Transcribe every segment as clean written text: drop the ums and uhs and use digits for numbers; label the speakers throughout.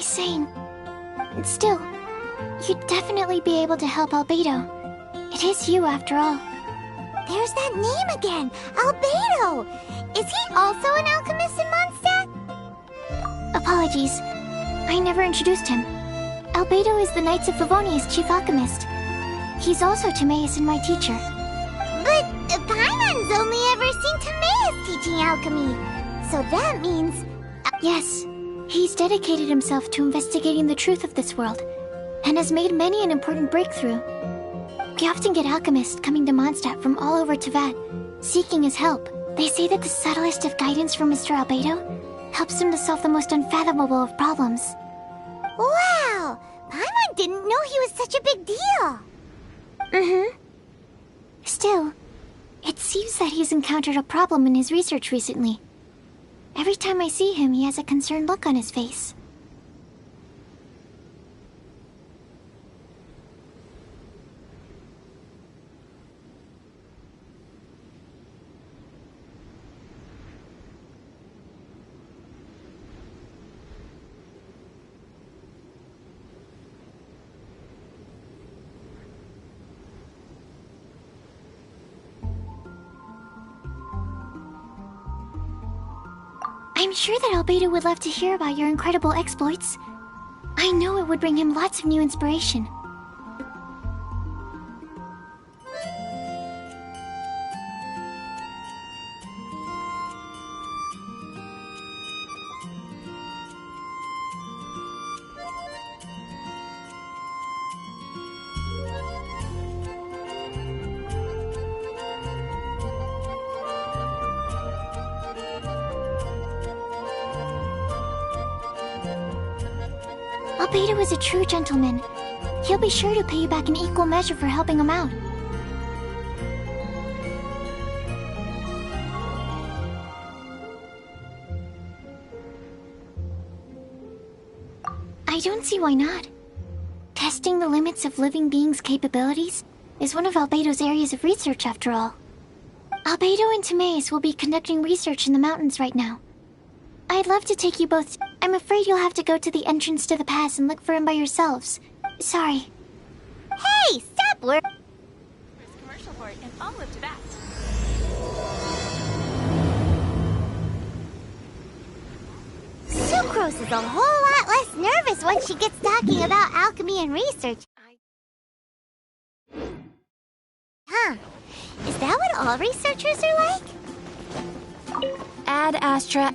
Speaker 1: sane. Still, you'd definitely be able to help Albedo. It is you, after all.
Speaker 2: There's that name again! Albedo! Is he also an alchemist in Mondstadt?
Speaker 1: Apologies. I never introduced him. Albedo is the Knights of Favonia's chief alchemist. He's also Timaeus and my teacher.
Speaker 2: But Paimon's only ever seen Timaeus teaching alchemy. So that means...
Speaker 1: Yes. He's dedicated himself to investigating the truth of this world, and has made many an important breakthrough. We often get alchemists coming to Mondstadt from all over Teyvat, seeking his help. They say that the subtlest of guidance from Mr. Albedo helps him to solve the most unfathomable of problems.
Speaker 2: Wow! Paimon didn't know he was such a big deal!
Speaker 1: Mm-hmm. Still, it seems that he's encountered a problem in his research recently. Every time I see him, he has a concerned look on his face. I'm sure that Albedo would love to hear about your incredible exploits. I know it would bring him lots of new inspiration. Albedo is a true gentleman. He'll be sure to pay you back in equal measure for helping him out. I don't see why not. Testing the limits of living beings' capabilities is one of Albedo's areas of research, after all. Albedo and Timaeus will be conducting research in the mountains right now. I'd love to take you both. I'm afraid you'll have to go to the entrance to the pass and look for him by yourselves. Sorry.
Speaker 2: Hey, stop work!
Speaker 3: There's a commercial for it, and I'll live to that.
Speaker 2: Sucrose is a whole lot less nervous when she gets talking about alchemy and research. Huh. Is that what all researchers are like?
Speaker 4: Ad Astra.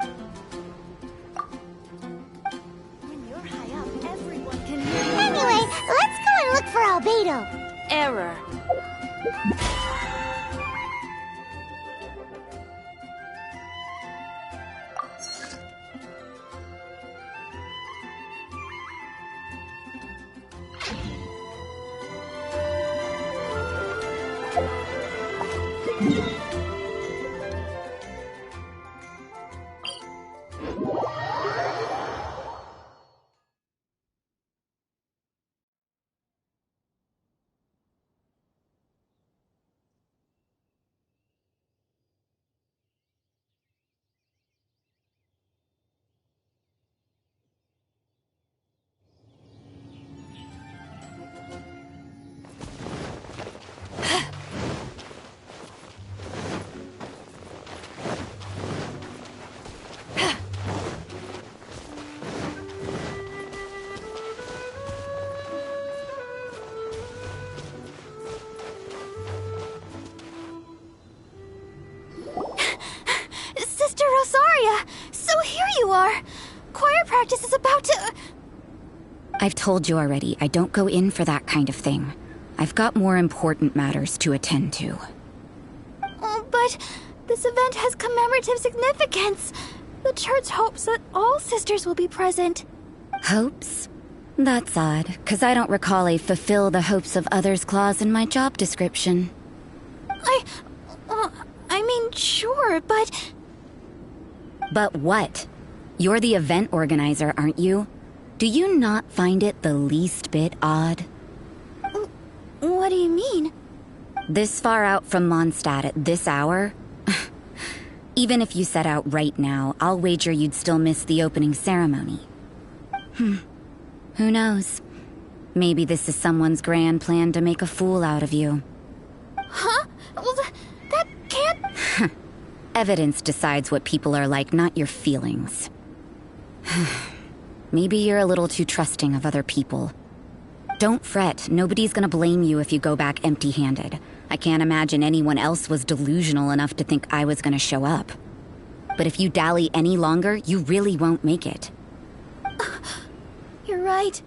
Speaker 2: Anyway, let's go and look for Albedo.
Speaker 4: Error. So here you are! Choir practice is about to...
Speaker 5: I've told you already, I don't go in for that kind of thing. I've got more important matters to attend to.
Speaker 4: Oh, but this event has commemorative significance. The church hopes that all sisters will be present.
Speaker 5: Hopes? That's odd, 'cause I don't recall a fulfill the hopes of others clause in my job description.
Speaker 4: I mean, sure, but...
Speaker 5: But what? You're the event organizer, aren't you? Do you not find it the least bit odd?
Speaker 4: What do you mean?
Speaker 5: This far out from Mondstadt at this hour? Even if you set out right now, I'll wager you'd still miss the opening ceremony. Who knows? Maybe this is someone's grand plan to make a fool out of you.
Speaker 4: Huh? Well, that can't...
Speaker 5: Evidence decides what people are like, not your feelings. Maybe you're a little too trusting of other people. Don't fret, nobody's gonna blame you if you go back empty-handed. I can't imagine anyone else was delusional enough to think I was gonna show up. But if you dally any longer, you really won't make it.
Speaker 4: You're right.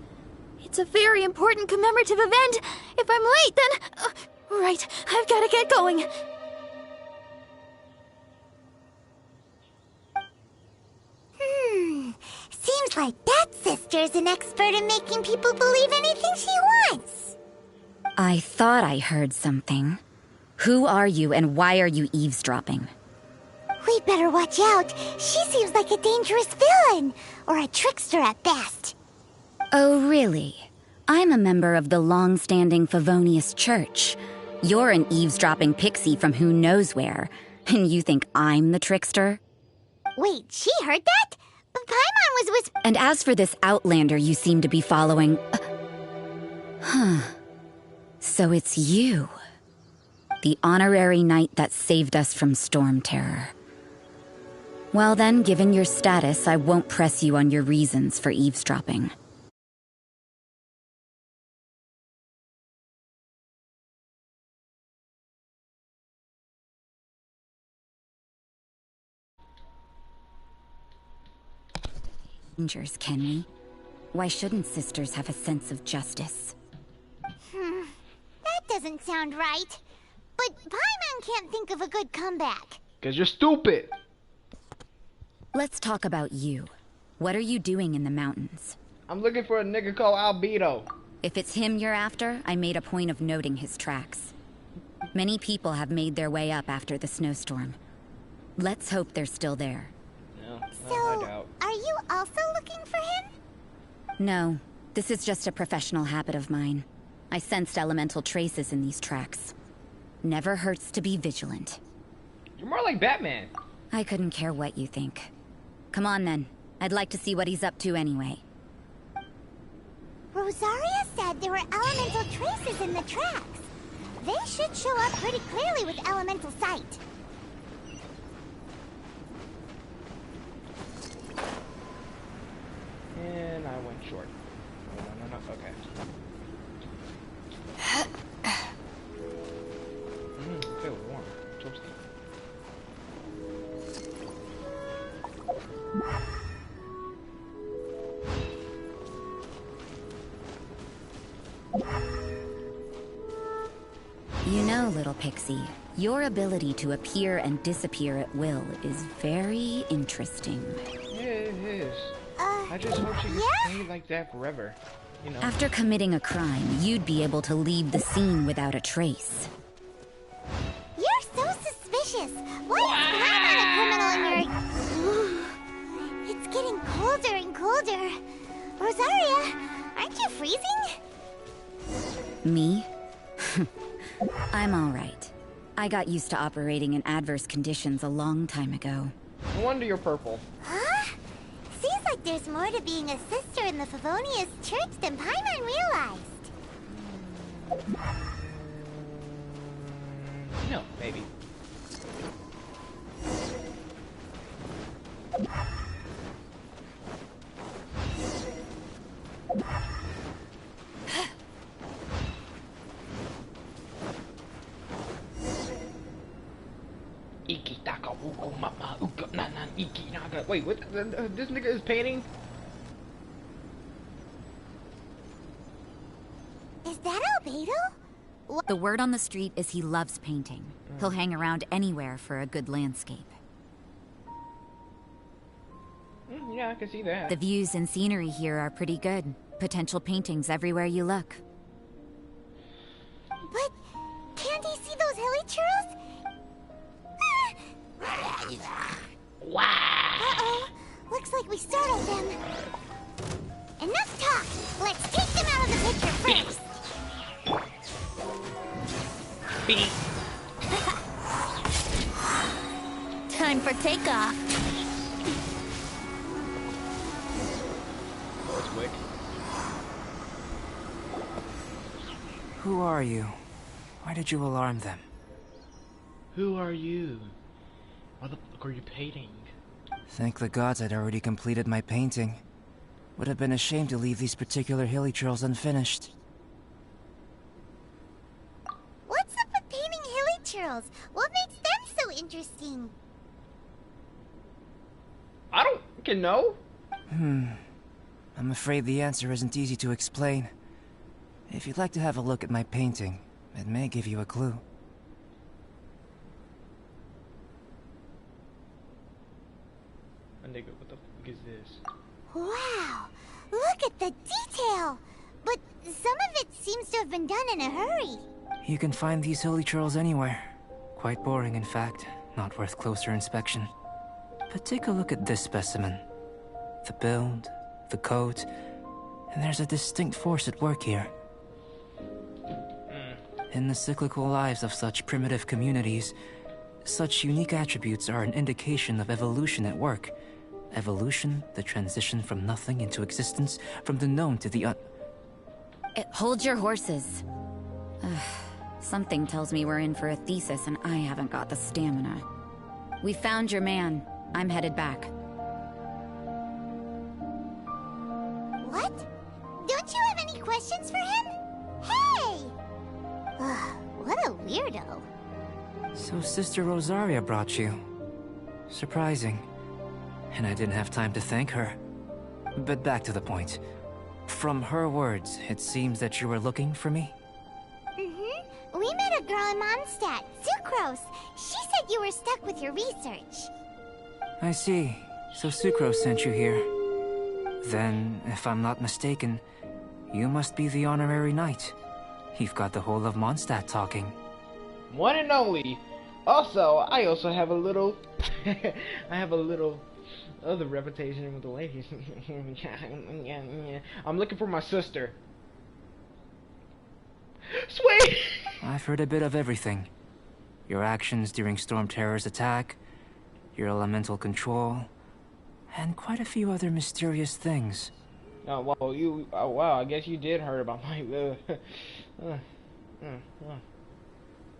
Speaker 4: It's a very important commemorative event. If I'm late, then... right, I've gotta get going.
Speaker 2: Seems like that sister's an expert in making people believe anything she wants.
Speaker 5: I thought I heard something. Who are you and why are you eavesdropping?
Speaker 2: We'd better watch out. She seems like a dangerous villain, or a trickster at best.
Speaker 5: Oh, really? I'm a member of the long-standing Favonius Church. You're an eavesdropping pixie from who knows where, and you think I'm the trickster?
Speaker 2: Wait, she heard that? But Paimon was whispering.
Speaker 5: And as for this outlander you seem to be following... So it's you. The honorary knight that saved us from storm terror. Well then, given your status, I won't press you on your reasons for eavesdropping. Dangers, can we? Why shouldn't sisters have a sense of justice?
Speaker 2: That doesn't sound right. But Paimon can't think of a good comeback.
Speaker 6: 'Cause you're stupid.
Speaker 5: Let's talk about you. What are you doing in the mountains?
Speaker 6: I'm looking for a nigga called Albedo.
Speaker 5: If it's him you're after, I made a point of noting his tracks. Many people have made their way up after the snowstorm. Let's hope they're still there.
Speaker 6: No, I
Speaker 2: So,
Speaker 6: doubt.
Speaker 2: are you also looking for him?
Speaker 5: No, this is just a professional habit of mine. I sensed elemental traces in these tracks. Never hurts to be vigilant.
Speaker 6: You're more like Batman.
Speaker 5: I couldn't care what you think. Come on then. I'd like to see what he's up to anyway.
Speaker 2: Rosaria said there were elemental traces in the tracks. They should show up pretty clearly with elemental sight.
Speaker 6: And I went short. No, okay. Feel warm. Toasty.
Speaker 5: You know, little pixie, your ability to appear and disappear at will is very interesting.
Speaker 6: Yeah, it is. I just hope she can stay like that forever. You know.
Speaker 5: After committing a crime, you'd be able to leave the scene without a trace.
Speaker 2: You're so suspicious. Why is Paimon a criminal in your... It's getting colder and colder. Rosaria, aren't you freezing?
Speaker 5: Me? I'm all right. I got used to operating in adverse conditions a long time ago.
Speaker 6: No wonder you're purple.
Speaker 2: Huh? Seems like there's more to being a sister in the Favonius Church than Paimon realized.
Speaker 6: No, maybe. Wait, what? This nigga is painting?
Speaker 2: Is that Albedo?
Speaker 5: The word on the street is he loves painting. He'll hang around anywhere for a good landscape.
Speaker 6: Yeah, I can see that.
Speaker 5: The views and scenery here are pretty good. Potential paintings everywhere you look.
Speaker 2: But can't he see those hilly churros?
Speaker 6: Wow.
Speaker 2: Uh-oh. Looks like we startled them. Enough talk. Let's take them out of the picture first.
Speaker 6: Beat.
Speaker 4: Time for takeoff.
Speaker 6: That's quick.
Speaker 7: Who are you? Why did you alarm them?
Speaker 6: Who are you? What the fuck are you painting?
Speaker 7: Thank the gods I'd already completed my painting. Would have been a shame to leave these particular hilly trails unfinished.
Speaker 2: What's up with painting hilly churls? What makes them so interesting?
Speaker 6: I don't fucking know.
Speaker 7: I'm afraid the answer isn't easy to explain. If you'd like to have a look at my painting, it may give you a clue.
Speaker 6: Nigga, what the fuck is this?
Speaker 2: Wow, look at the detail! But some of it seems to have been done in a hurry.
Speaker 7: You can find these hilly trails anywhere. Quite boring, in fact. Not worth closer inspection. But take a look at this specimen. The build, the coat, and there's a distinct force at work here. In the cyclical lives of such primitive communities, such unique attributes are an indication of evolution at work. Evolution, the transition from nothing into existence, from the known to the
Speaker 5: Hold your horses. Something tells me we're in for a thesis and I haven't got the stamina. We found your man. I'm headed back.
Speaker 2: What? Don't you have any questions for him? Hey! What a weirdo.
Speaker 7: So Sister Rosaria brought you. Surprising. And I didn't have time to thank her. But back to the point. From her words, it seems that you were looking for me?
Speaker 2: We met a girl in Mondstadt, Sucrose. She said you were stuck with your research.
Speaker 7: I see. So Sucrose sent you here. Then, if I'm not mistaken, you must be the honorary knight. You've got the whole of Mondstadt talking.
Speaker 6: One and only. Also, I also have a little... I have a little other reputation with the ladies. I'm looking for my sister. Sweet!
Speaker 7: I've heard a bit of everything. Your actions during Storm Terror's attack, your elemental control, and quite a few other mysterious things.
Speaker 6: Oh, well, wow, I guess you did heard about my,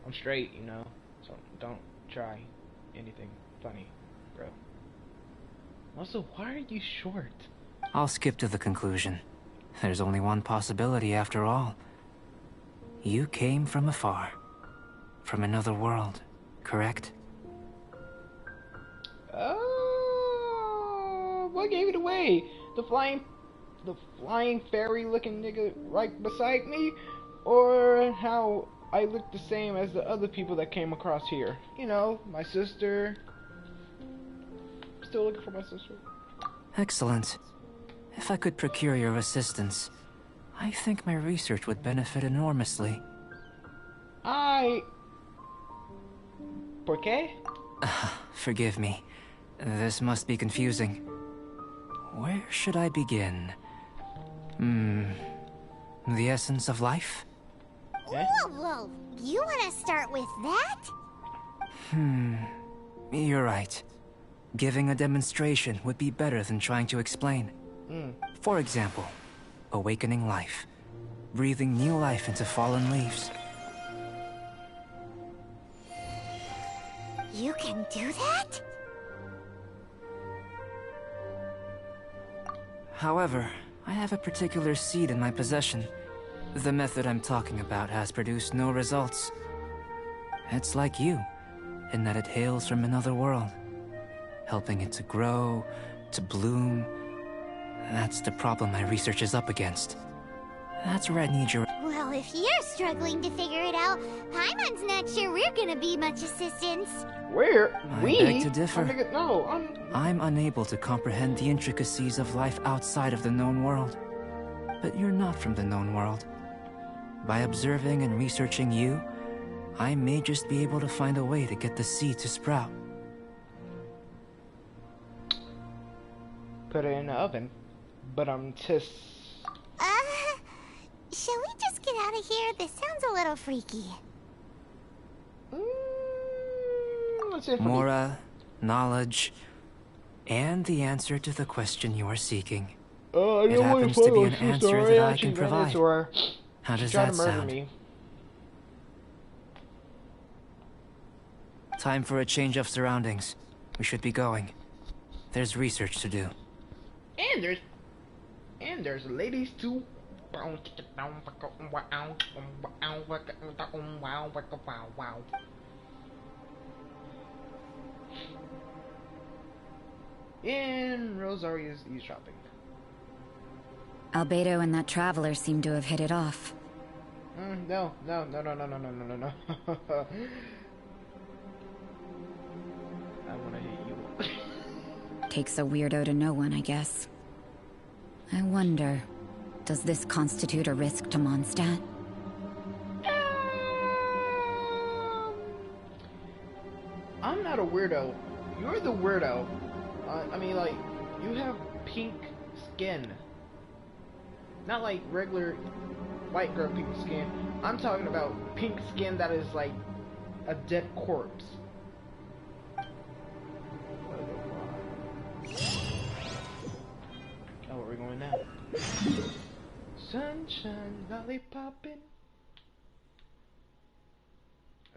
Speaker 6: I'm straight, you know, so don't try anything funny, bro. Also, why are you short?
Speaker 7: I'll skip to the conclusion. There's only one possibility after all. You came from afar. From another world, correct?
Speaker 6: What gave it away? The flying fairy looking nigga right beside me? Or how I look the same as the other people that came across here? You know, my sister. Still looking for my sister.
Speaker 7: Excellent. If I could procure your assistance, I think my research would benefit enormously.
Speaker 6: ¿Por qué?
Speaker 7: Forgive me. This must be confusing. Where should I begin? The essence of life?
Speaker 6: Eh?
Speaker 2: Whoa, you want to start with that?
Speaker 7: You're right. Giving a demonstration would be better than trying to explain. For example, awakening life. Breathing new life into fallen leaves.
Speaker 2: You can do that?
Speaker 7: However, I have a particular seed in my possession. The method I'm talking about has produced no results. It's like you, in that it hails from another world. Helping it to grow, to bloom. That's the problem my research is up against. That's where I need your...
Speaker 2: Well, if you're struggling to figure it out, Paimon's not sure we're gonna be much assistance.
Speaker 6: Where?
Speaker 7: I
Speaker 6: We?
Speaker 7: beg to differ.
Speaker 6: No,
Speaker 7: I'm unable to comprehend the intricacies of life outside of the known world. But you're not from the known world. By observing and researching you, I may just be able to find a way to get the seed to sprout.
Speaker 6: Put it in the oven. But I'm just...
Speaker 2: Shall we just get out of here? This sounds a little freaky.
Speaker 6: Let's see if
Speaker 7: Mora, knowledge, and the answer to the question you are seeking.
Speaker 6: I
Speaker 7: It
Speaker 6: don't want
Speaker 7: happens
Speaker 6: to
Speaker 7: to
Speaker 6: follow
Speaker 7: be an
Speaker 6: sister.
Speaker 7: answer that I can provide. How does
Speaker 6: She's trying
Speaker 7: that
Speaker 6: to murder
Speaker 7: sound?
Speaker 6: me.
Speaker 7: Time for a change of surroundings. We should be going. There's research to do.
Speaker 6: And there's ladies too. And Rosaria's eavesdropping.
Speaker 5: Albedo and that traveler seem to have hit it off.
Speaker 6: No. I wanna hit you.
Speaker 5: Takes a weirdo to know one, I guess. I wonder, does this constitute a risk to Mondstadt?
Speaker 6: I'm not a weirdo. You're the weirdo. I mean, like, you have pink skin. Not like regular white girl pink skin. I'm talking about pink skin that is like a dead corpse. Oh, where are we going now? Sunshine, lollipoppin'.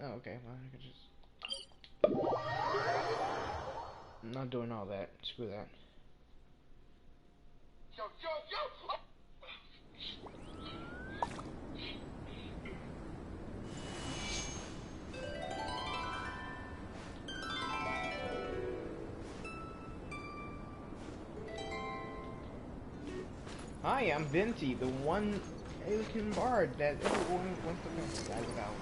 Speaker 6: Oh, okay. Well, I can just... I'm not doing all that. Screw that. Yo! Hi, I'm Venti, the one alien bard that everyone wants to fantasize about.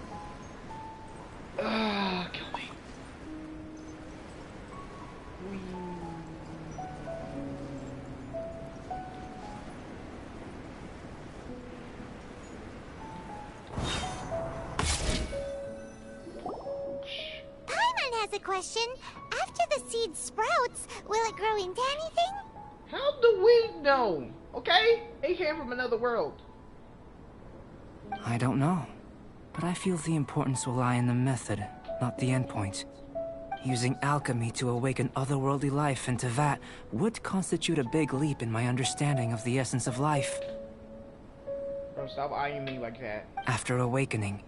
Speaker 6: Kill me.
Speaker 2: Paimon has a question. After the seed sprouts, will it grow into anything?
Speaker 6: How do we know? Okay? They came from another world.
Speaker 7: I don't know. But I feel the importance will lie in the method, not the endpoint. Using alchemy to awaken otherworldly life into that would constitute a big leap in my understanding of the essence of life.
Speaker 6: Bro, stop eyeing me like that.
Speaker 7: After awakening,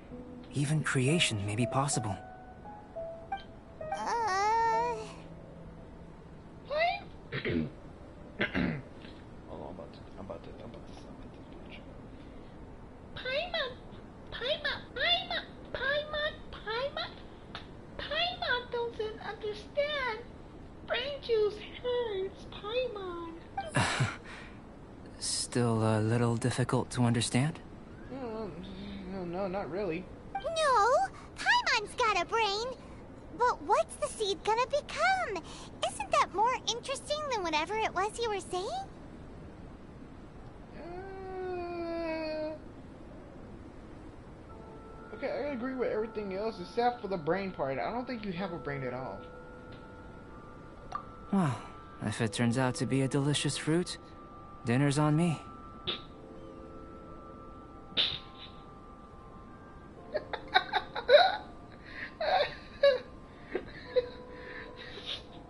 Speaker 7: even creation may be possible.
Speaker 6: Paimon doesn't understand. Brain juice hurts, Paimon.
Speaker 7: Still a little difficult to understand?
Speaker 6: No, not really.
Speaker 2: No, Paimon's got a brain. But what's the seed gonna become? Isn't that more interesting than whatever it was you were saying?
Speaker 6: Okay, I agree with everything else except for the brain part. I don't think you have a brain at all.
Speaker 7: Well, if it turns out to be a delicious fruit, dinner's on me.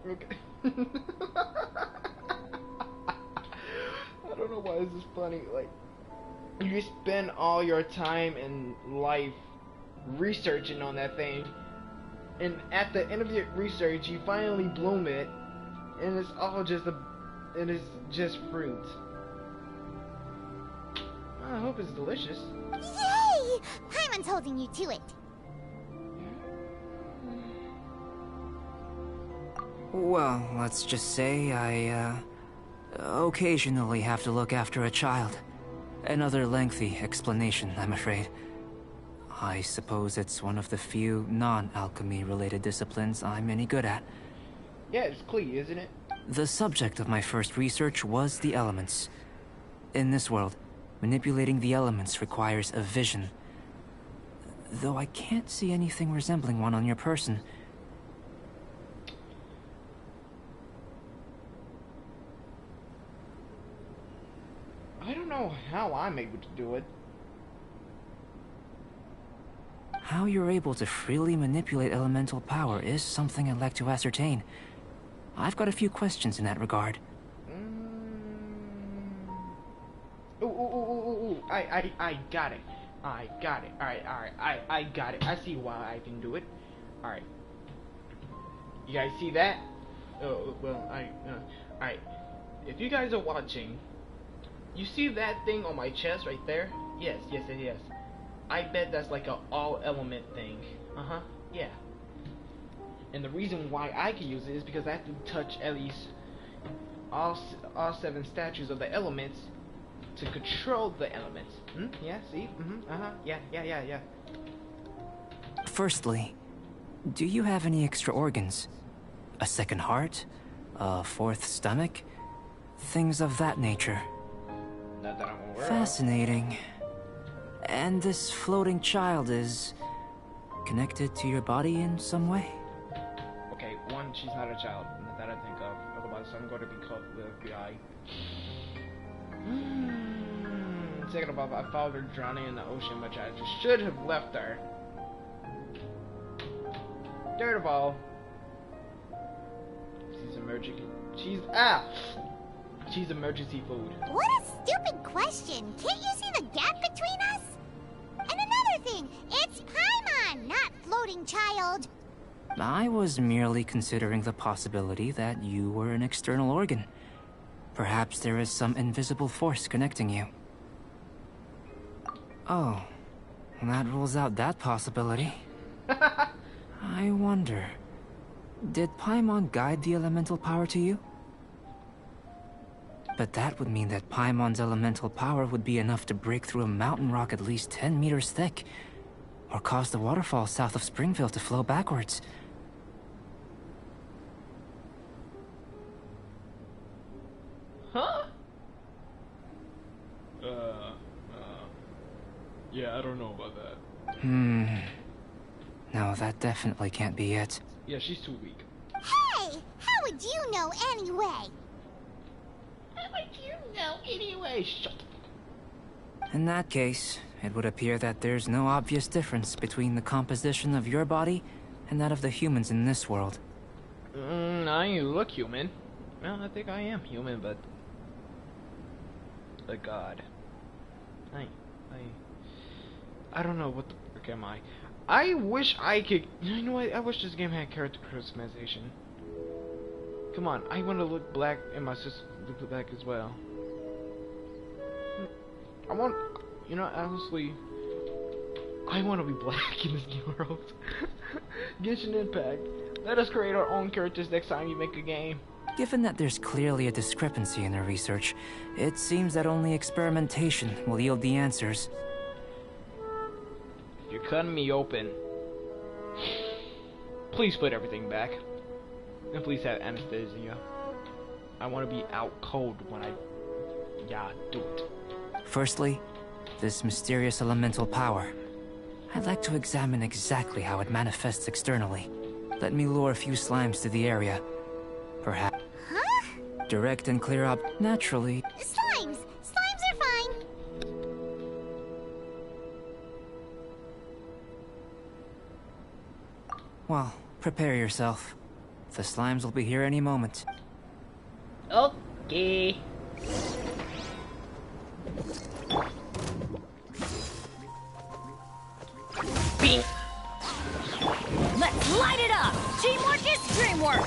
Speaker 6: Okay. I don't know why this is funny. Like, you spend all your time in life researching on that thing, and at the end of your research, you finally bloom it, and it's all just fruit. I hope it's delicious.
Speaker 2: Yay! Paimon's holding you to it.
Speaker 7: Well, let's just say I, occasionally have to look after a child. Another lengthy explanation, I'm afraid. I suppose it's one of the few non-alchemy related disciplines I'm any good at.
Speaker 6: Yeah, it's Klee, isn't it?
Speaker 7: The subject of my first research was the elements. In this world, manipulating the elements requires a vision. Though I can't see anything resembling one on your person.
Speaker 6: I don't know how I'm able to do it.
Speaker 7: How you're able to freely manipulate elemental power is something I'd like to ascertain. I've got a few questions in that regard.
Speaker 6: Ooh. I got it. I got it. Alright. I got it. I see why I can do it. Alright. You guys see that? Oh, well, alright. If you guys are watching, you see that thing on my chest right there? Yes. I bet that's like a all element thing. Yeah. And the reason why I can use it is because I have to touch at least all 7 statues of the elements to control the elements. Yeah, see? Yeah.
Speaker 7: Firstly, do you have any extra organs? A second heart? A 4th stomach? Things of that nature.
Speaker 6: Not that I'm aware of.
Speaker 7: Fascinating. And this floating child is connected to your body in some way?
Speaker 6: Okay, one, she's not a child that I think of. Otherwise, I'm going to be called the FBI. Second of all, I found her drowning in the ocean, which I just should have left her. Third of all, she's emergency food.
Speaker 2: What a stupid question. Can't you see the gap between us? And another thing, it's Paimon, not floating child.
Speaker 7: I was merely considering the possibility that you were an external organ. Perhaps there is some invisible force connecting you. Oh, that rules out that possibility. I wonder, did Paimon guide the elemental power to you? But that would mean that Paimon's elemental power would be enough to break through a mountain rock at least 10 meters thick, or cause the waterfall south of Springville to flow backwards.
Speaker 6: Huh? Yeah, I don't know about that.
Speaker 7: No, that definitely can't be it.
Speaker 6: Yeah, she's too weak.
Speaker 2: Hey, how would you know anyway?
Speaker 6: Shut up.
Speaker 7: In that case, it would appear that there's no obvious difference between the composition of your body and that of the humans in this world.
Speaker 6: I look human. Well, I think I am human, but a god. I don't know what the frick am I. I wish I could. You know what? I wish this game had character customization. Come on, I want to look black, and my sister look black as well. I want, you know, honestly, I want to be black in this new world. Genshin Impact. Let us create our own characters next time you make a game.
Speaker 7: Given that there's clearly a discrepancy in their research, it seems that only experimentation will yield the answers.
Speaker 6: You're cutting me open. Please put everything back. And please have anesthesia. I want to be out cold when I... Yeah, do it.
Speaker 7: Firstly, this mysterious elemental power. I'd like to examine exactly how it manifests externally. Let me lure a few slimes to the area. Perhaps...
Speaker 2: Huh?
Speaker 7: Direct and clear up naturally.
Speaker 2: Slimes! Slimes are fine!
Speaker 7: Well, prepare yourself. The slimes will be here any moment.
Speaker 6: Okay. Bing.
Speaker 3: Let's light it up! Teamwork is dreamwork!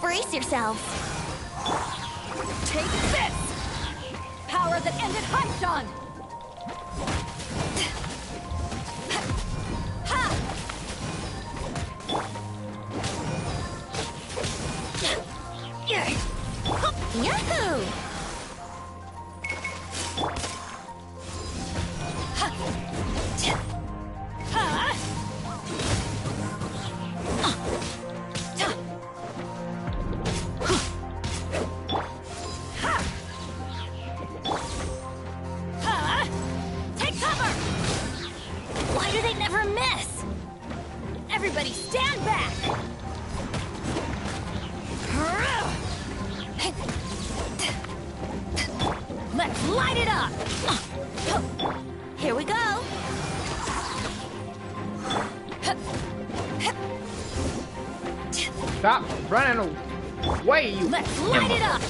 Speaker 4: Brace yourselves.
Speaker 3: Take this! Power that ended Heimdall!
Speaker 4: Yahoo!
Speaker 3: Take cover! Why do they never miss? Everybody stand back! Let's light it up!
Speaker 4: Here we go.
Speaker 6: Stop running away, you...
Speaker 3: Let's light it up!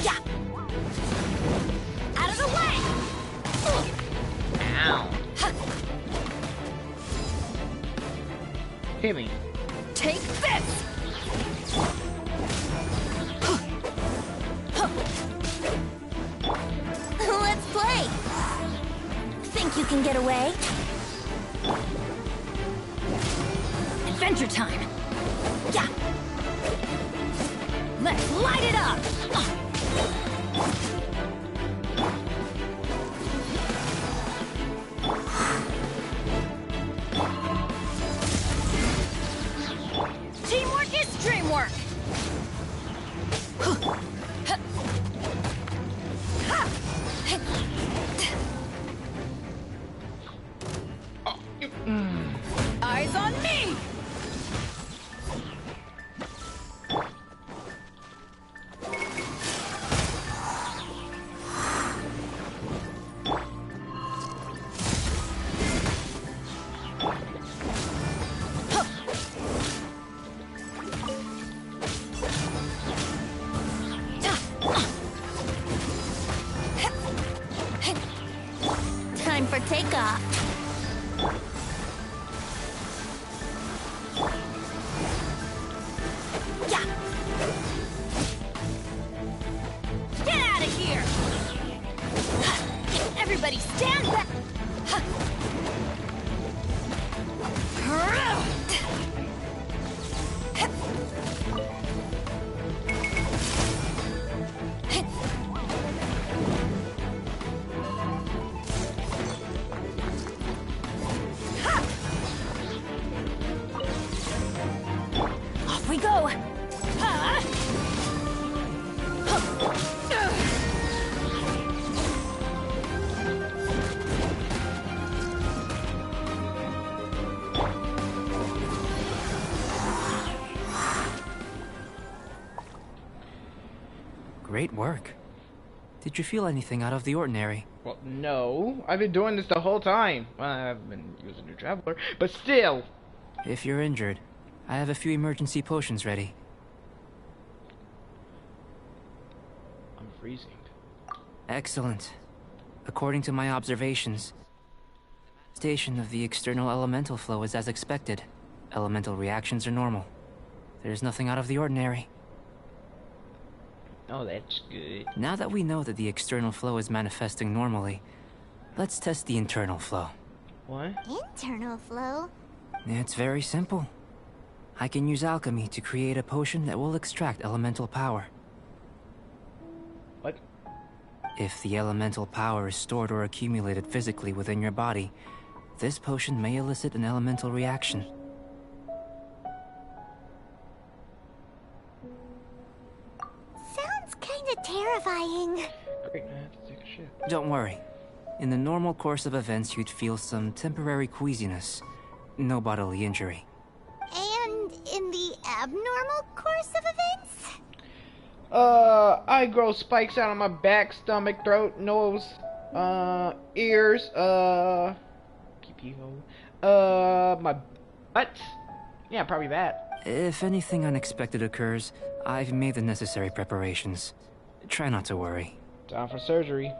Speaker 3: Yeah. Out of the way!
Speaker 6: down. Hit me.
Speaker 3: Take this!
Speaker 2: Let's play. Think you can get away?
Speaker 3: Adventure time! Yeah! Let's light it up! Teamwork is dreamwork! Eyes on me!
Speaker 2: Time for takeoff.
Speaker 3: Yeah! Get out of here! Everybody stand back! Off we go!
Speaker 7: Great work. Did you feel anything out of the ordinary?
Speaker 6: Well, no. I've been doing this the whole time. Well, I've been using the Traveler, but still.
Speaker 7: If you're injured, I have a few emergency potions ready.
Speaker 6: I'm freezing.
Speaker 7: Excellent. According to my observations, the station of the external elemental flow is as expected. Elemental reactions are normal. There's nothing out of the ordinary.
Speaker 6: Oh, that's good.
Speaker 7: Now that we know that the external flow is manifesting normally, let's test the internal flow.
Speaker 6: What?
Speaker 2: Internal flow?
Speaker 7: It's very simple. I can use alchemy to create a potion that will extract elemental power.
Speaker 6: What?
Speaker 7: If the elemental power is stored or accumulated physically within your body, this potion may elicit an elemental reaction.
Speaker 2: Sounds kinda terrifying.
Speaker 6: Great, I have to take a shit.
Speaker 7: Don't worry. In the normal course of events, you'd feel some temporary queasiness. No bodily injury.
Speaker 2: And in the abnormal course of events?
Speaker 6: I grow spikes out of my back, stomach, throat, nose, ears, pee-pee hole, my butt. Yeah, probably that.
Speaker 7: If anything unexpected occurs, I've made the necessary preparations. Try not to worry.
Speaker 6: Time for surgery.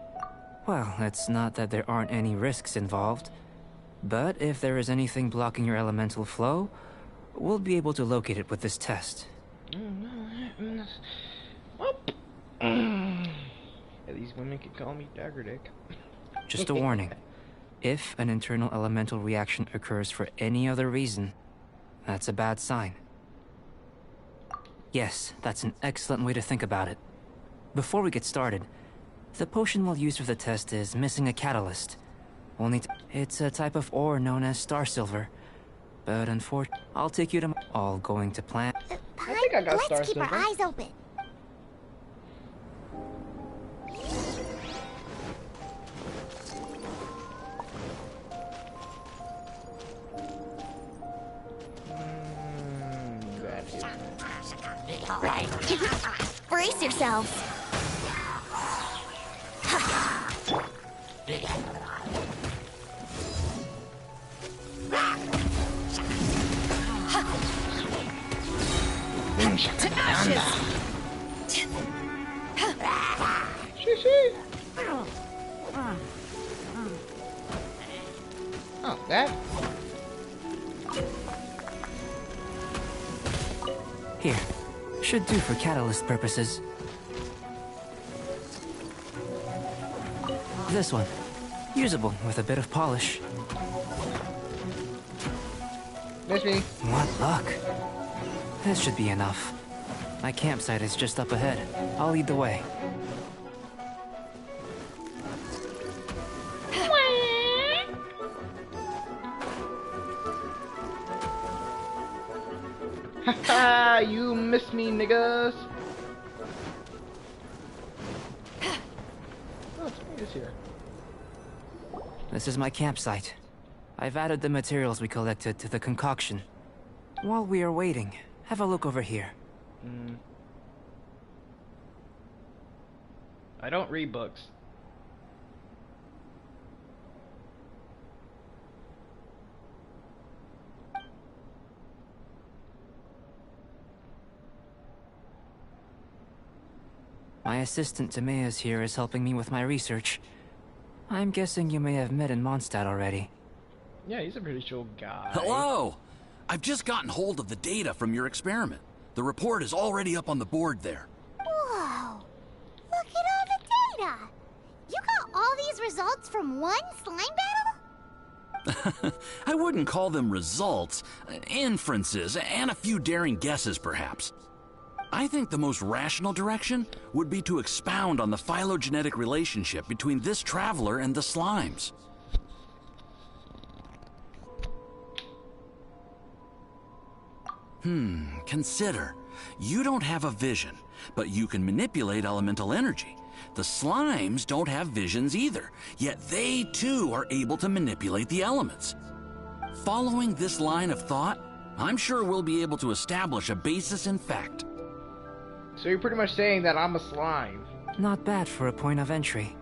Speaker 7: Well, it's not that there aren't any risks involved. But if there is anything blocking your elemental flow, we'll be able to locate it with this test.
Speaker 6: At least women can call me Dagger Dick.
Speaker 7: Just a warning. If an internal elemental reaction occurs for any other reason, that's a bad sign. Yes, that's an excellent way to think about it. Before we get started, the potion we'll use for the test is missing a catalyst. It's a type of ore known as star silver. But unfortunately, I'll take you to all going to plan.
Speaker 6: I think I got
Speaker 2: Let's
Speaker 6: star
Speaker 2: keep
Speaker 6: silver.
Speaker 2: our eyes open. Brace yourselves.
Speaker 3: To ashes!
Speaker 6: That?
Speaker 7: Here. Should do for catalyst purposes. This one. Usable with a bit of polish.
Speaker 6: Miss me.
Speaker 7: What luck. This should be enough. My campsite is just up ahead. I'll lead the way.
Speaker 6: Haha, you miss me, niggas. Oh, it's here.
Speaker 7: This is my campsite. I've added the materials we collected to the concoction. While we are waiting, have a look over here.
Speaker 6: I don't read books.
Speaker 7: My assistant Timaeus here is helping me with my research. I'm guessing you may have met in Mondstadt already.
Speaker 6: Yeah, he's a pretty chill guy.
Speaker 8: Hello! I've just gotten hold of the data from your experiment. The report is already up on the board there.
Speaker 2: Whoa! Look at all the data! You got all these results from one slime battle?
Speaker 8: I wouldn't call them results, inferences, and a few daring guesses perhaps. I think the most rational direction would be to expound on the phylogenetic relationship between this traveler and the slimes. Consider. You don't have a vision, but you can manipulate elemental energy. The slimes don't have visions either, yet they too are able to manipulate the elements. Following this line of thought, I'm sure we'll be able to establish a basis in fact.
Speaker 6: So you're pretty much saying that I'm a slime.
Speaker 7: Not bad for a point of entry.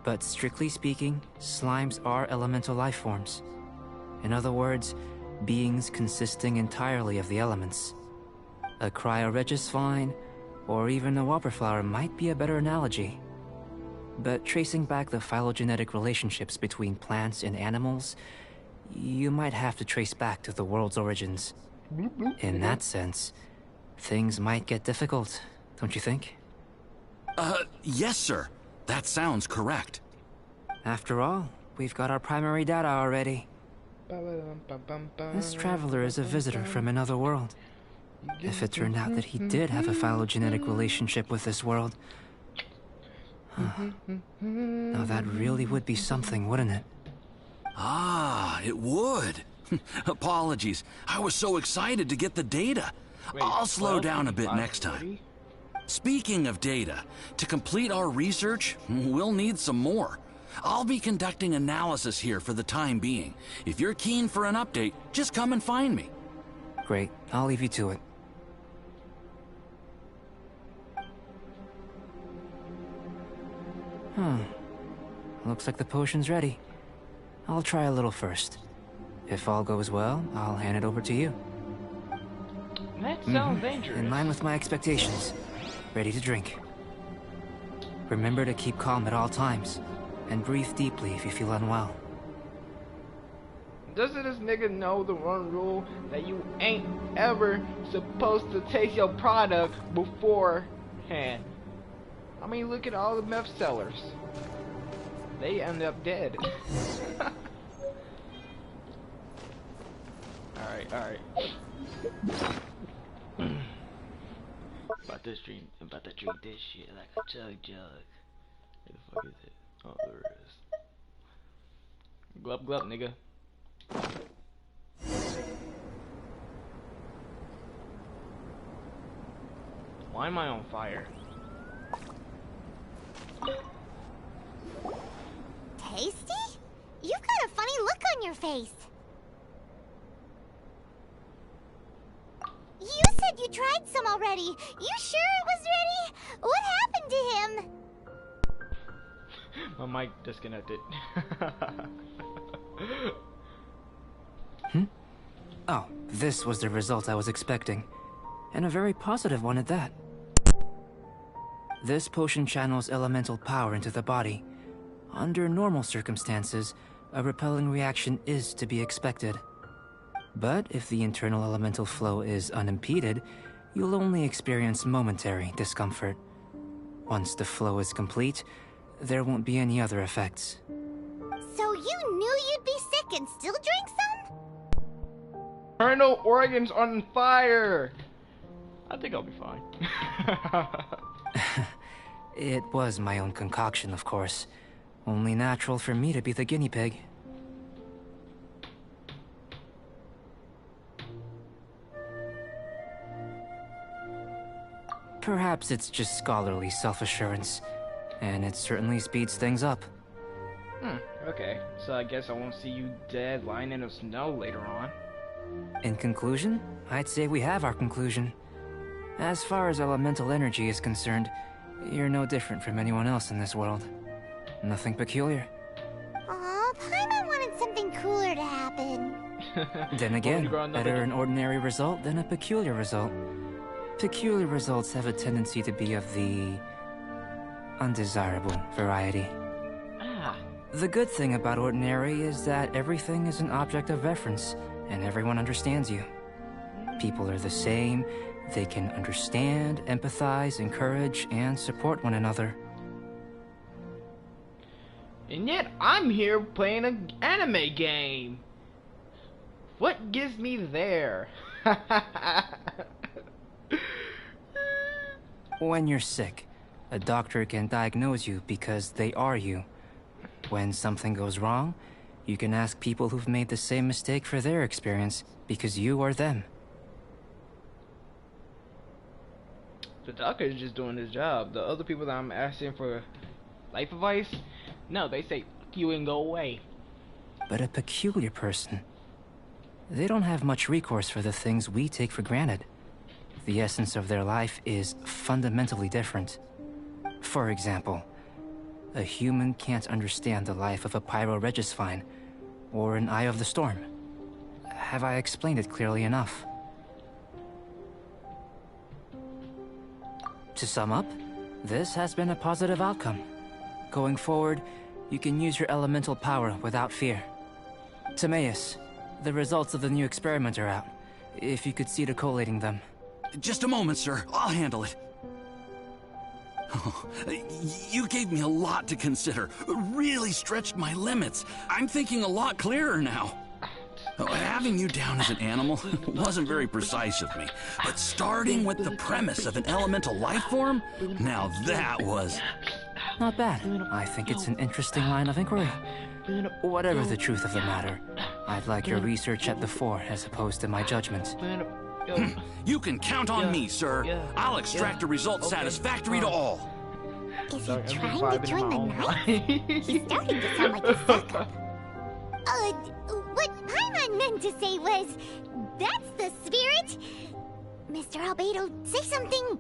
Speaker 7: But strictly speaking, slimes are elemental life forms. In other words, beings consisting entirely of the elements. A cryoregisvine, or even a wobberflower might be a better analogy. But tracing back the phylogenetic relationships between plants and animals, you might have to trace back to the world's origins. In that sense, things might get difficult, don't you think?
Speaker 8: Yes, sir. That sounds correct.
Speaker 7: After all, we've got our primary data already. This traveler is a visitor from another world. If it turned out that he did have a phylogenetic relationship with this world... Now that really would be something, wouldn't it?
Speaker 8: Ah, it would. Apologies. I was so excited to get the data.
Speaker 6: Wait,
Speaker 8: I'll slow down a bit next time.
Speaker 6: 40?
Speaker 8: Speaking of data, to complete our research, we'll need some more. I'll be conducting analysis here for the time being. If you're keen for an update, just come and find me.
Speaker 7: Great, I'll leave you to it. Looks like the potion's ready. I'll try a little first. If all goes well, I'll hand it over to you.
Speaker 6: That sounds dangerous.
Speaker 7: In line with my expectations. Ready to drink. Remember to keep calm at all times, and breathe deeply if you feel unwell.
Speaker 6: Doesn't this nigga know the one rule that you ain't ever supposed to taste your product beforehand? I mean, look at all the meth sellers. They end up dead. Alright. About to drink this shit like a jug. Where the fuck is it? Oh, there it is. Glub glub, nigga. Why am I on fire?
Speaker 2: Tasty? You've got a funny look on your face. You said you tried some already. You sure it was ready? What happened to him?
Speaker 6: My mic disconnected.
Speaker 7: Oh, this was the result I was expecting. And a very positive one at that. This potion channels elemental power into the body. Under normal circumstances, a repelling reaction is to be expected. But if the internal elemental flow is unimpeded, you'll only experience momentary discomfort. Once the flow is complete, there won't be any other effects.
Speaker 2: So you knew you'd be sick and still drank some?
Speaker 6: Internal organs on fire! I think I'll be fine.
Speaker 7: It was my own concoction, of course. Only natural for me to be the guinea pig. Perhaps it's just scholarly self-assurance, and it certainly speeds things up.
Speaker 6: Okay. So I guess I won't see you dead lying in the snow later on.
Speaker 7: In conclusion, I'd say we have our conclusion. As far as elemental energy is concerned, you're no different from anyone else in this world. Nothing peculiar.
Speaker 2: Aw, Paimon wanted something cooler to happen.
Speaker 7: Then again, better an ordinary result than a peculiar result. Peculiar results have a tendency to be of the undesirable variety. The good thing about ordinary is that everything is an object of reference, and everyone understands you. People are the same. They can understand, empathize, encourage, and support one another.
Speaker 6: And yet, I'm here playing an anime game. What gives me there?
Speaker 7: When you're sick, a doctor can diagnose you because they are you. When something goes wrong, you can ask people who've made the same mistake for their experience because you are them.
Speaker 6: The doctor is just doing his job. The other people that I'm asking for life advice, no, they say fuck you and go away.
Speaker 7: But a peculiar person, they don't have much recourse for the things we take for granted. The essence of their life is fundamentally different. For example, a human can't understand the life of a pyro-regisvine or an Eye of the Storm. Have I explained it clearly enough? To sum up, this has been a positive outcome. Going forward, you can use your elemental power without fear. Timaeus, the results of the new experiment are out. If you could see to collating them.
Speaker 8: Just a moment, sir. I'll handle it. Oh, you gave me a lot to consider. Really stretched my limits. I'm thinking a lot clearer now. Having you down as an animal wasn't very precise of me, but starting with the premise of an elemental life form, now that was...
Speaker 7: Not bad. I think it's an interesting line of inquiry. Whatever the truth of the matter, I'd like your research at the fore as opposed to my judgment.
Speaker 8: You can count on me, sir. I'll extract a result satisfactory to all.
Speaker 2: Is he trying to join the night? He's starting to sound like a sucker. What Paimon meant to say was, that's the spirit. Mr. Albedo, say something.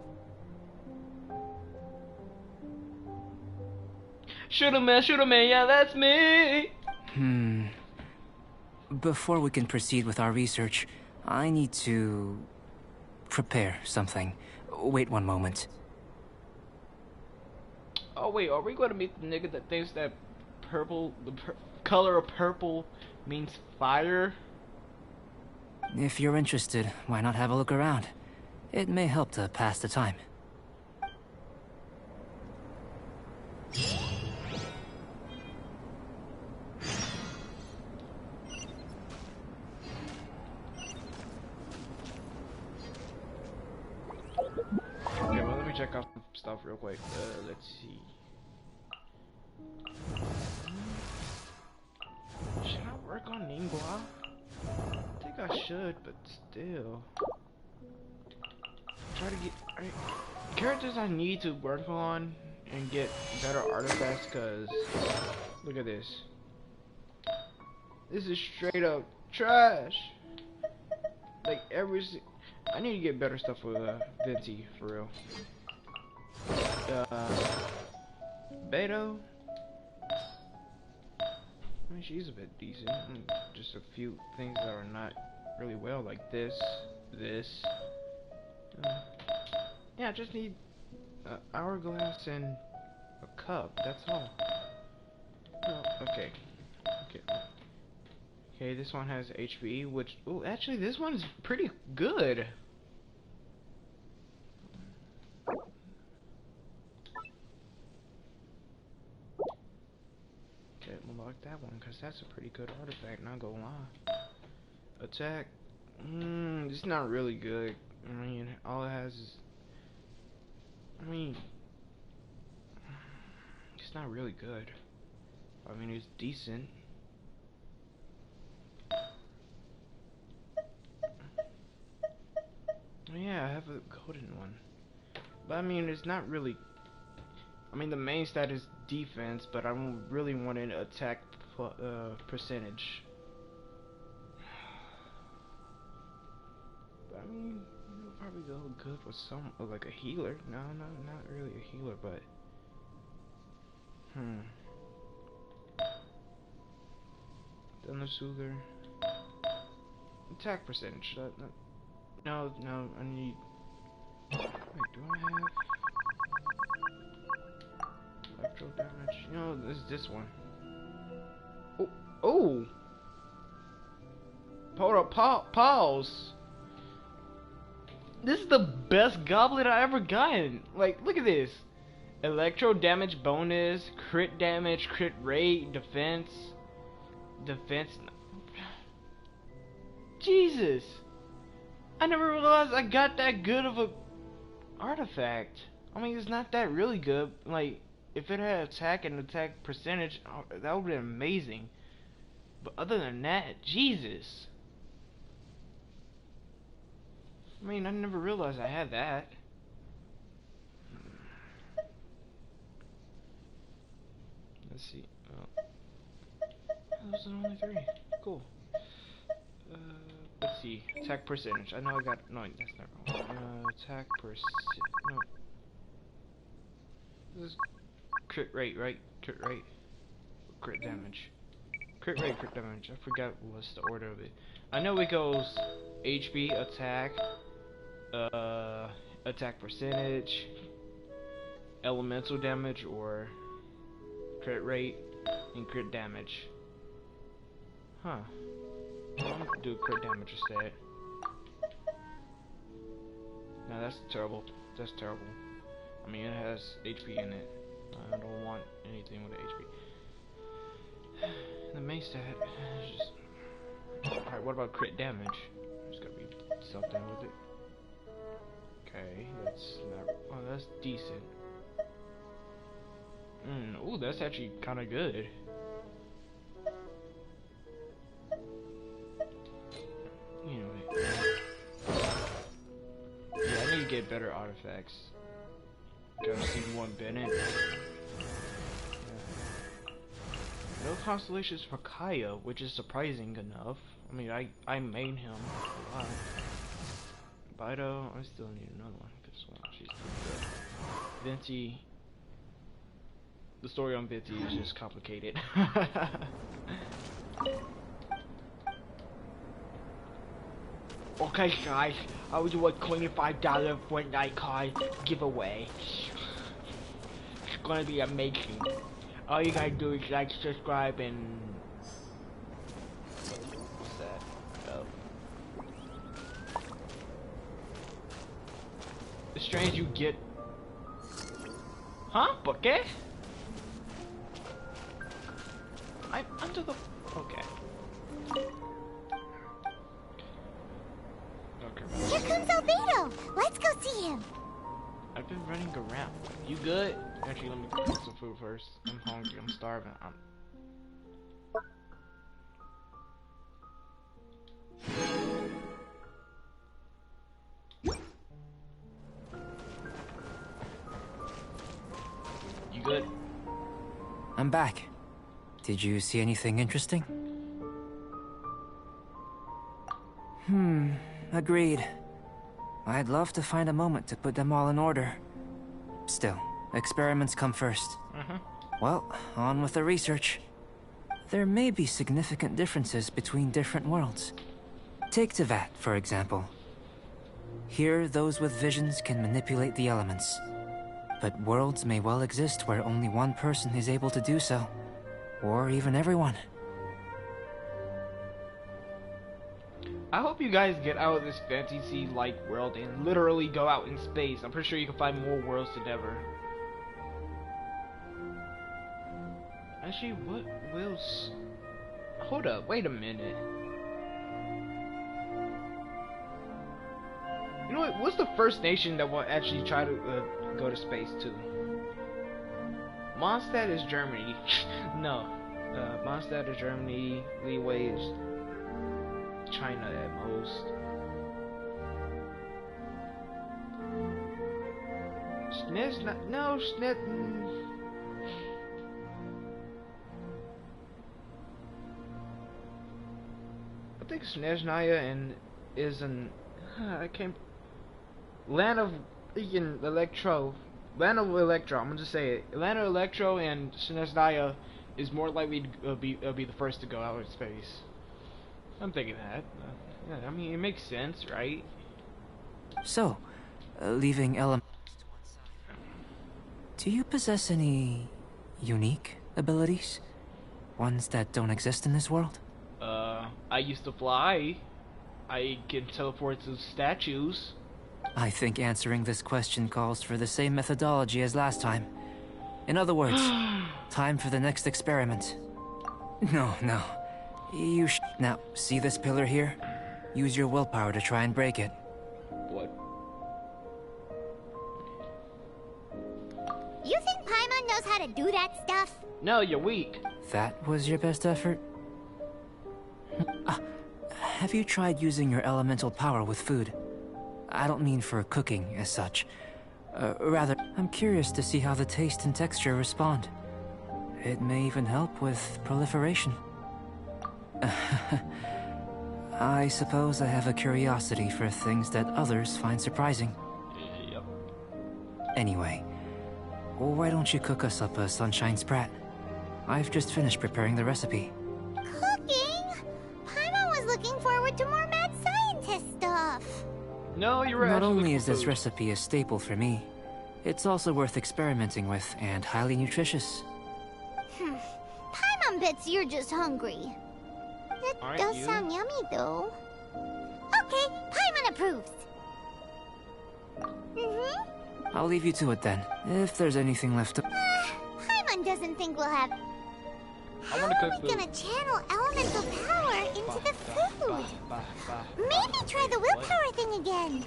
Speaker 6: Shoot him, man, yeah, that's me.
Speaker 7: Before we can proceed with our research, I need to prepare something. Wait one moment.
Speaker 6: Oh wait, are we going to meet the nigga that thinks that purple, color of purple means fire?
Speaker 7: If you're interested, why not have a look around? It may help to pass the time.
Speaker 6: Okay, well, let me check out some stuff real quick. Let's see. Should I work on Ningguang? I think I should, but still. Try to get characters I need to work on and get better artifacts, cause look at this. This is straight up trash. Like I need to get better stuff with Venti for real. Beto. I mean, she's a bit decent. Just a few things that are not really well, like this. Yeah, I just need an hourglass and a cup. That's all. Oh, okay. Okay, this one has HP, which... Oh, actually, this one's pretty good. Okay, we'll lock that one, because that's a pretty good artifact, not gonna lie. Attack. It's not really good. I mean, all it has is... I mean... It's not really good. I mean, it's decent. Yeah, I have a golden one. But I mean, it's not really... I mean, the main stat is defense, but I really wanted attack percentage. But I mean, it'll probably go good with some, like a healer. No, not really a healer, but... Thunder Soother. Attack percentage. No, I need... Wait, do I have... Electro damage? No, this one. Oh! Hold up, pause! This is the best goblet I ever gotten! Like, look at this! Electro damage bonus, crit damage, crit rate, defense... Jesus! I never realized I got that good of a artifact. I mean, it's not that really good. Like, if it had attack and attack percentage, that would be amazing. But other than that, Jesus. I mean, I never realized I had that. Let's see. Those are only 3. Cool. Let's see. Attack percentage. I know I got... No, that's not wrong. Attack percentage... No. This is crit rate, right? Crit rate. Crit damage. Crit rate, crit damage. I forgot what's the order of it. I know it goes HP, attack, attack percentage, elemental damage, or crit rate, and crit damage. Huh. I'm gonna do crit damage instead. No, that's terrible. That's terrible. I mean, it has HP in it. I don't want anything with HP. The main stat is just... Alright, what about crit damage? There's gotta be something with it. Okay, that's not... Oh, that's decent. Ooh, that's actually kinda good. Anyway. Yeah, I need to get better artifacts. Gotta see one Bennett. Yeah. No constellations for Kaya, which is surprising enough. I mean, I main him a lot. Bido, I still need another one because she's pretty good. Venti. The story on Venti is just complicated. Okay guys, I will do a $25 Fortnite card giveaway. It's gonna be amazing. All you gotta do is like, subscribe, and... What's that? Oh. The strange you get... Huh? ¿Por qué? I'm under the... Okay.
Speaker 2: Here comes Albedo! Let's go see him!
Speaker 6: I've been running around. You good? Actually, let me cook some food first. I'm hungry. I'm starving. You good?
Speaker 7: I'm back. Did you see anything interesting? Agreed. I'd love to find a moment to put them all in order. Still, experiments come first. Well, on with the research. There may be significant differences between different worlds. Take Tevat, for example. Here, those with visions can manipulate the elements. But worlds may well exist where only one person is able to do so. Or even everyone.
Speaker 6: I hope you guys get out of this fantasy-like world and literally go out in space. I'm pretty sure you can find more worlds than ever. Actually, what wills? Hold up, wait a minute. You know what? What's the first nation that will actually try to go to space too? Mondstadt is Germany. No, Mondstadt is Germany. Leeway is China at most. Snez not no Snez. I think Snezhnaya and is an I can't land of Electro. Land of Electro. I'm gonna just say it. Land of Electro and Snezhnaya is more likely to be the first to go out in space. I'm thinking that. Yeah, I mean, it makes sense, right?
Speaker 7: So, leaving elements to one side, do you possess any unique abilities? Ones that don't exist in this world?
Speaker 6: I used to fly. I can teleport to statues.
Speaker 7: I think answering this question calls for the same methodology as last time. In other words, time for the next experiment. No. Now, see this pillar here? Use your willpower to try and break it.
Speaker 6: What?
Speaker 2: You think Paimon knows how to do that stuff?
Speaker 6: No, you're weak.
Speaker 7: That was your best effort? Have you tried using your elemental power with food? I don't mean for cooking as such. Rather, I'm curious to see how the taste and texture respond. It may even help with proliferation. I suppose I have a curiosity for things that others find surprising.
Speaker 6: Yep.
Speaker 7: Anyway, why don't you cook us up a sunshine sprat? I've just finished preparing the recipe.
Speaker 2: Cooking? Paimon was looking forward to more mad scientist stuff.
Speaker 6: No, you're right.
Speaker 7: Not only is this recipe a staple for me, it's also worth experimenting with and highly nutritious.
Speaker 2: Paimon bets you're just hungry. That
Speaker 6: Aren't
Speaker 2: does
Speaker 6: you?
Speaker 2: sound yummy, though. Okay, Paimon approves.
Speaker 7: I'll leave you to it then, if there's anything left to...
Speaker 2: Paimon doesn't think we'll have...
Speaker 6: I
Speaker 2: How
Speaker 6: wanna
Speaker 2: are
Speaker 6: cook
Speaker 2: we
Speaker 6: food.
Speaker 2: gonna channel elemental power into the food? Maybe try the willpower thing again.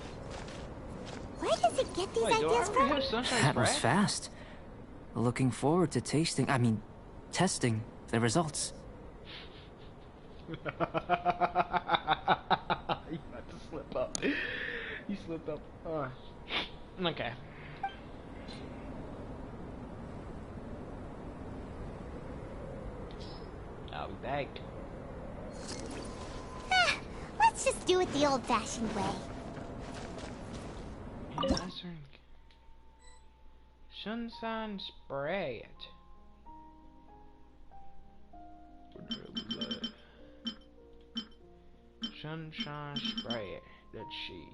Speaker 2: Where does it get these
Speaker 6: Wait, do I
Speaker 2: ideas
Speaker 6: already
Speaker 2: from?
Speaker 6: have sunshine
Speaker 7: That was
Speaker 6: sprat?
Speaker 7: fast. Looking forward to testing the results.
Speaker 6: You had to slip up. You slipped up. Oh. Okay. I'll be back.
Speaker 2: Let's just do it the old-fashioned way.
Speaker 6: Sunshine spray it. Sunshine spray it. Let's see.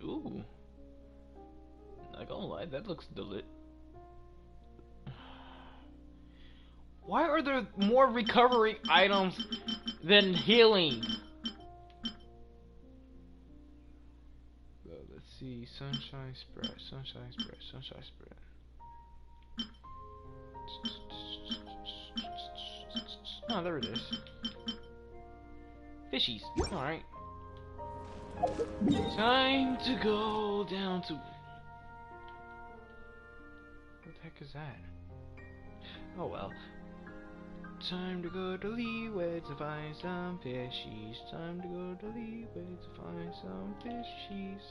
Speaker 6: Ooh. Not gonna lie, that looks delit. Why are there more recovery items than healing? Let's see, sunshine spread, sunshine spread, sunshine spread. Oh, there it is. Fishies. Alright. Time to go down to... What the heck is that? Oh well. Time to go to Leeway to find some fishies. Time to go to Leeway to find some fishies.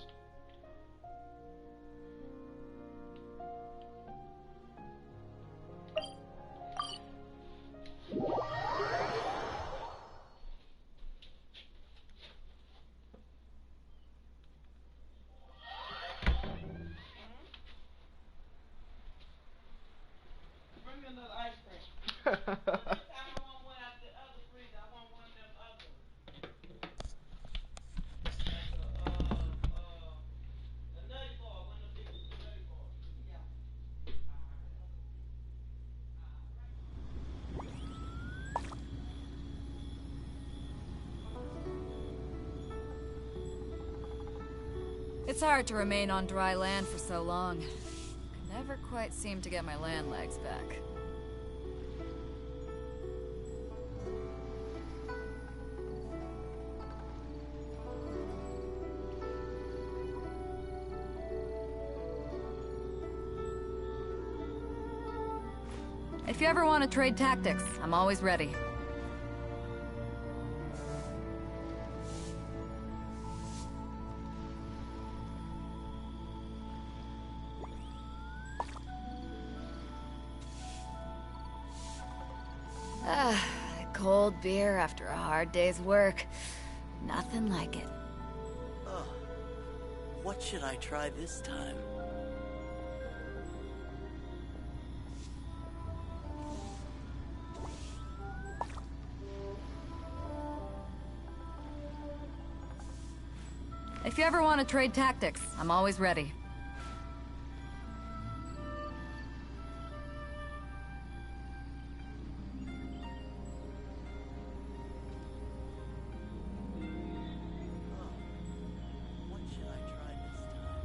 Speaker 3: It's hard to remain on dry land for so long. I never quite seem to get my land legs back. If you ever want to trade tactics, I'm always ready. Cold beer after a hard day's work. Nothing like it.
Speaker 9: Oh, what should I try this time?
Speaker 3: If you ever want to trade tactics, I'm always ready.
Speaker 9: What should I try this time?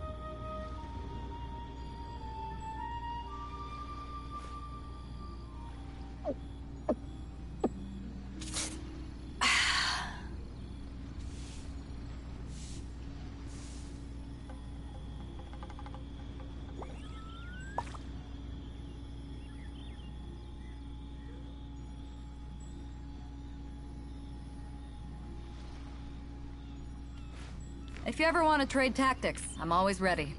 Speaker 3: If you ever want to trade tactics, I'm always ready.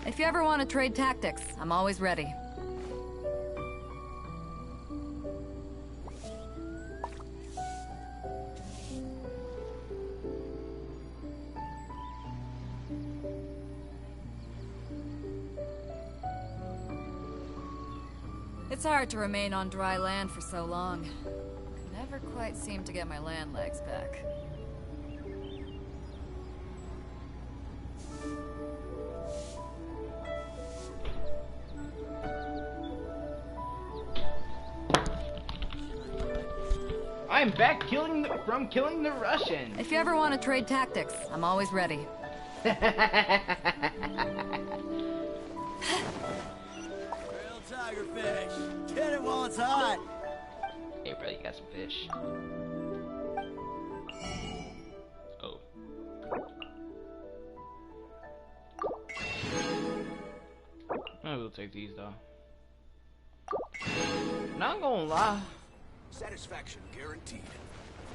Speaker 3: If you ever want to trade tactics, I'm always ready. It's hard to remain on dry land for so long. I never quite seem to get my land legs back.
Speaker 6: I'm back from killing the Russians.
Speaker 3: If you ever want to trade tactics, I'm always ready.
Speaker 9: Real tiger fish. Get it while it's hot.
Speaker 6: Hey, bro, you got some fish. Oh. I will take these though. Not gonna lie.
Speaker 10: Satisfaction guaranteed.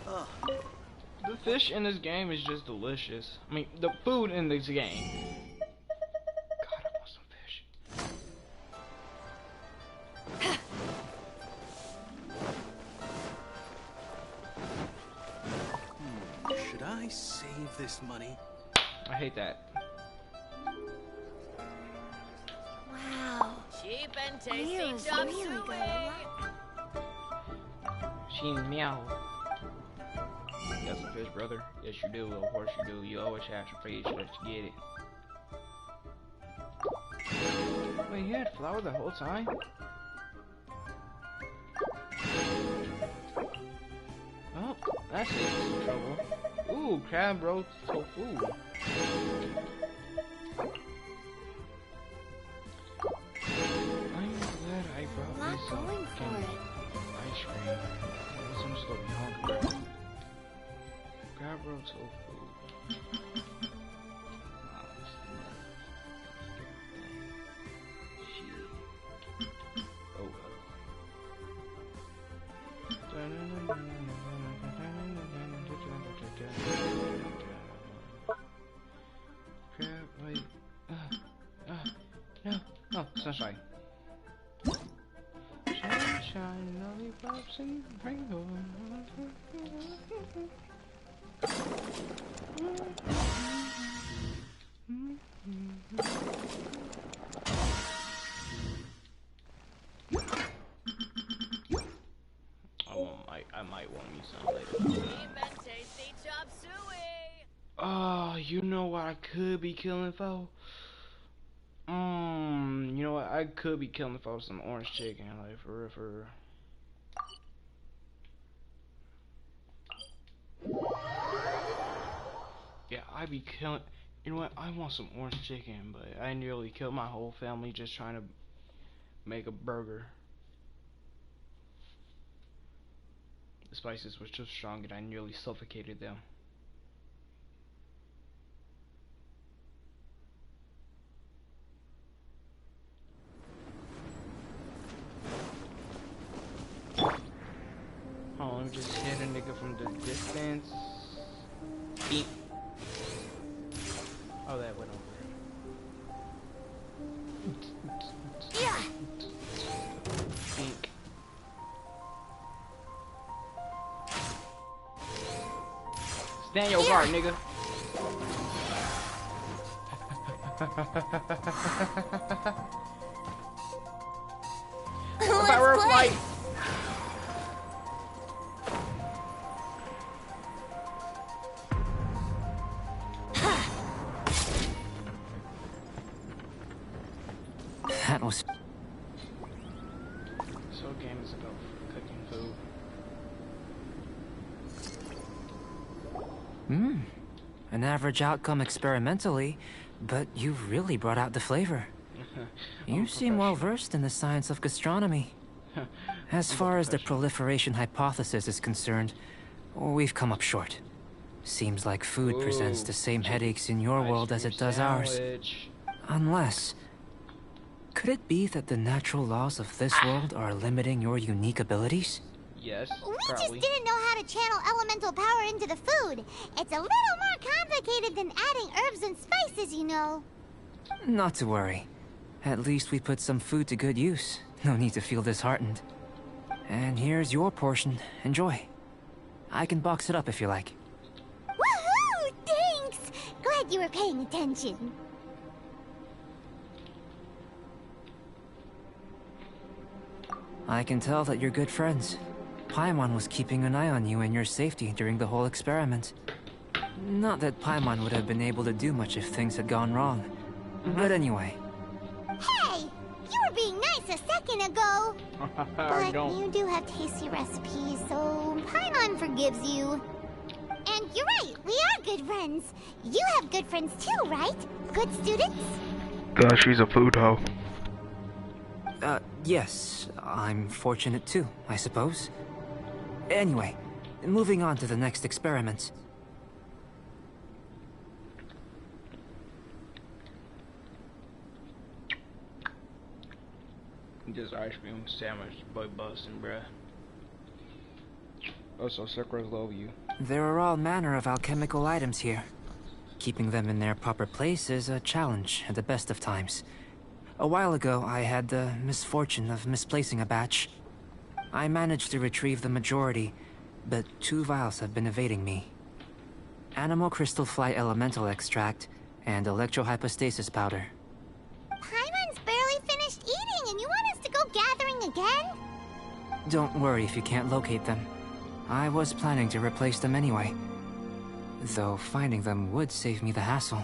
Speaker 6: The fish in this game is just delicious. I mean, the food in this game. God, I want some fish.
Speaker 10: Should I save this money?
Speaker 6: I hate that.
Speaker 2: Wow.
Speaker 3: Cheap and
Speaker 2: Leo's really got a lot.
Speaker 6: She meow. You got some fish, brother? Yes, you do. Of course you do. You always have some fish. Let's get it. Wait, you had flour the whole time? Oh, that's some trouble. Ooh, crab roast tofu. I'm glad I brought me some ice cream. I'm just gonna be hungry. Crab roast tofu. Wait. No. Oh, sunshine. Sunshine, lollipops, and rainbow. I might want me some later. Oh, you know what I could be killing for? You know what? I could be killing for some orange chicken, like for real, for real. Yeah, I be killing. You know what? I want some orange chicken, but I nearly killed my whole family just trying to make a burger. The spices were so strong that I nearly suffocated them. Oh, let me just hit a nigga from the distance. Eat. Oh, that went over.
Speaker 2: Yeah.
Speaker 6: Pink. Stand your guard, nigga.
Speaker 2: Let's play.
Speaker 7: That was...
Speaker 6: So game is about cooking food.
Speaker 7: An average outcome experimentally, but you've really brought out the flavor. You seem well versed in the science of gastronomy. As far as the proliferation hypothesis is concerned, we've come up short. Seems like food presents the same headaches in your world as it does ours. Unless... could it be that the natural laws of this world are limiting your unique abilities?
Speaker 6: Yes,
Speaker 2: We
Speaker 6: probably.
Speaker 2: just didn't know how to channel elemental power into the food. It's a little more complicated than adding herbs and spices, you know.
Speaker 7: Not to worry. At least we put some food to good use. No need to feel disheartened. And here's your portion. Enjoy. I can box it up if you like.
Speaker 2: Woohoo! Thanks! Glad you were paying attention.
Speaker 7: I can tell that you're good friends. Paimon was keeping an eye on you and your safety during the whole experiment. Not that Paimon would have been able to do much if things had gone wrong. But anyway.
Speaker 2: Hey! You were being nice a second ago. But you do have tasty recipes, so Paimon forgives you. And you're right, we are good friends. You have good friends too, right? Good students?
Speaker 6: God, she's a food hoe.
Speaker 7: Yes. I'm fortunate too, I suppose. Anyway, moving on to the next experiment.
Speaker 6: This ice cream sandwich, boy bustin', bruh. Also, Sakura's love you.
Speaker 7: There are all manner of alchemical items here. Keeping them in their proper place is a challenge at the best of times. A while ago, I had the misfortune of misplacing a batch. I managed to retrieve the majority, but 2 vials have been evading me. Animal crystal fly elemental extract and electrohypostasis powder.
Speaker 2: Paimon's barely finished eating and you want us to go gathering again?
Speaker 7: Don't worry if you can't locate them. I was planning to replace them anyway. Though finding them would save me the hassle.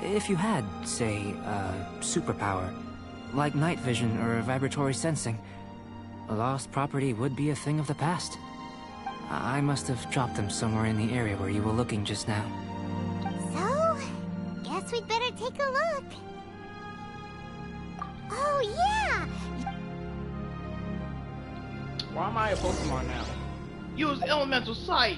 Speaker 7: If you had, say, a superpower, like night vision or vibratory sensing, lost property would be a thing of the past. I must have dropped them somewhere in the area where you were looking just now.
Speaker 2: So, guess we'd better take a look. Oh yeah!
Speaker 6: Why am I a Pokemon now? Use Elemental Sight!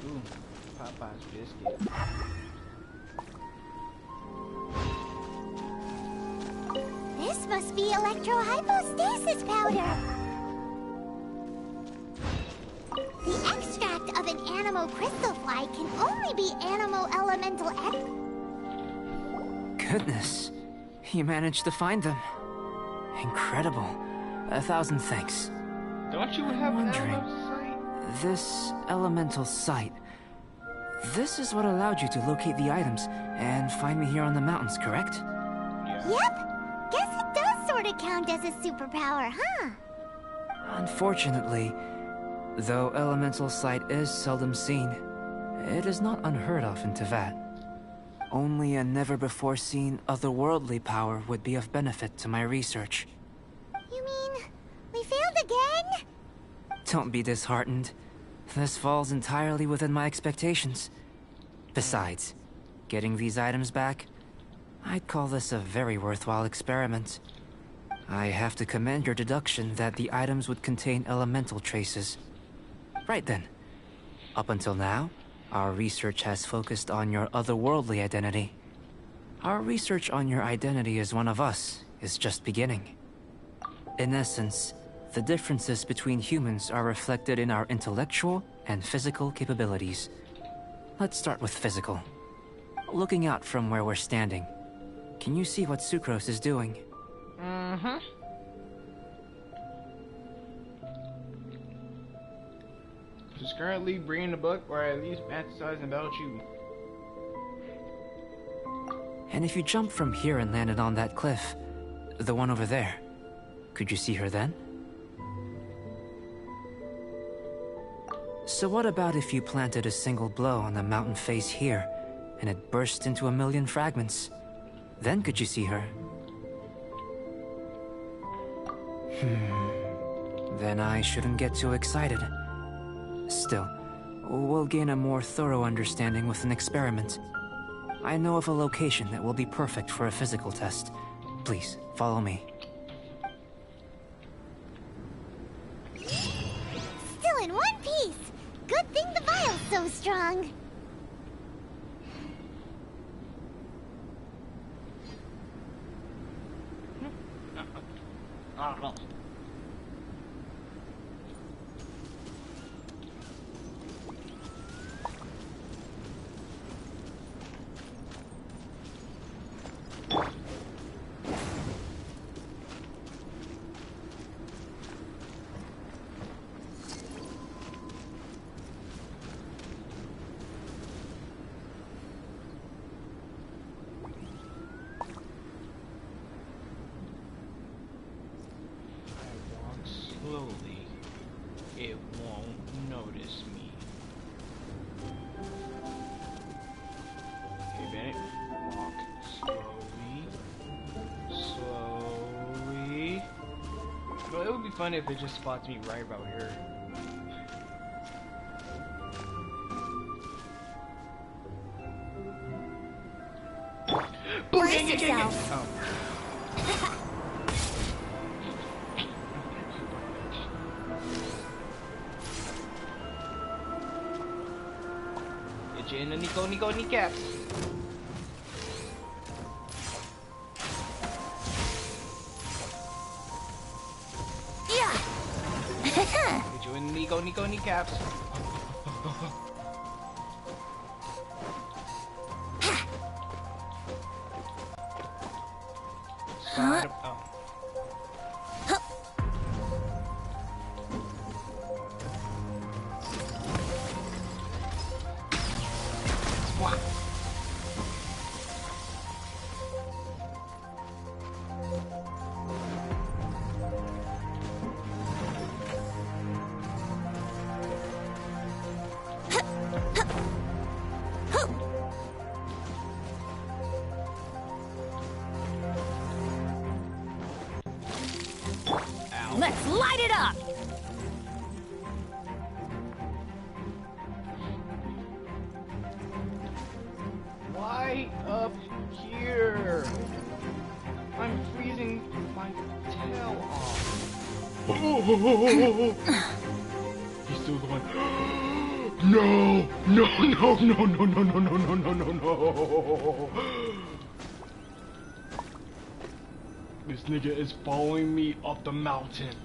Speaker 6: Ooh, Popeye's biscuit.
Speaker 2: must be electrohypostasis powder. The extract of an animo crystal fly can only be animo elemental
Speaker 7: Goodness, you managed to find them. Incredible. 1,000 thanks.
Speaker 6: Don't you have an elemental sight?
Speaker 7: This elemental sight. This is what allowed you to locate the items and find me here on the mountains, correct?
Speaker 2: Yep. Guess it does sort of count as a superpower, huh?
Speaker 7: Unfortunately, though elemental sight is seldom seen, it is not unheard of in Teyvat. Only a never-before-seen otherworldly power would be of benefit to my research.
Speaker 2: You mean we failed again?
Speaker 7: Don't be disheartened. This falls entirely within my expectations. Besides, getting these items back, I'd call this a very worthwhile experiment. I have to commend your deduction that the items would contain elemental traces. Right then. Up until now, our research has focused on your otherworldly identity. Our research on your identity as one of us is just beginning. In essence, the differences between humans are reflected in our intellectual and physical capabilities. Let's start with physical. Looking out from where we're standing, can you see what Sucrose is doing?
Speaker 6: Mm-hmm. She's currently reading a book or at least fantasizing about you.
Speaker 7: And if you jump from here and landed on that cliff, the one over there, could you see her then? So what about if you planted a single blow on the mountain face here, and it burst into 1,000,000 fragments? Then could you see her? Then I shouldn't get too excited. Still, we'll gain a more thorough understanding with an experiment. I know of a location that will be perfect for a physical test. Please, follow me.
Speaker 2: Still in one piece! Good thing the vial's so strong.
Speaker 6: Slowly, it won't notice me. Okay, Bennett, walk slowly. Well, it would be funny if it just spots me right about here. Boom!
Speaker 2: Brace yourself.
Speaker 6: Oh. In the Nico kneecaps.
Speaker 2: Yeah.
Speaker 6: Get you in the Nico kneecaps. Slide up. Oh.
Speaker 4: Let's light it up!
Speaker 6: Why up here? I'm freezing my tail off. He's still going. No! No! No! No! No! No! No! No! No! No! No! This nigga is following me up the mountain.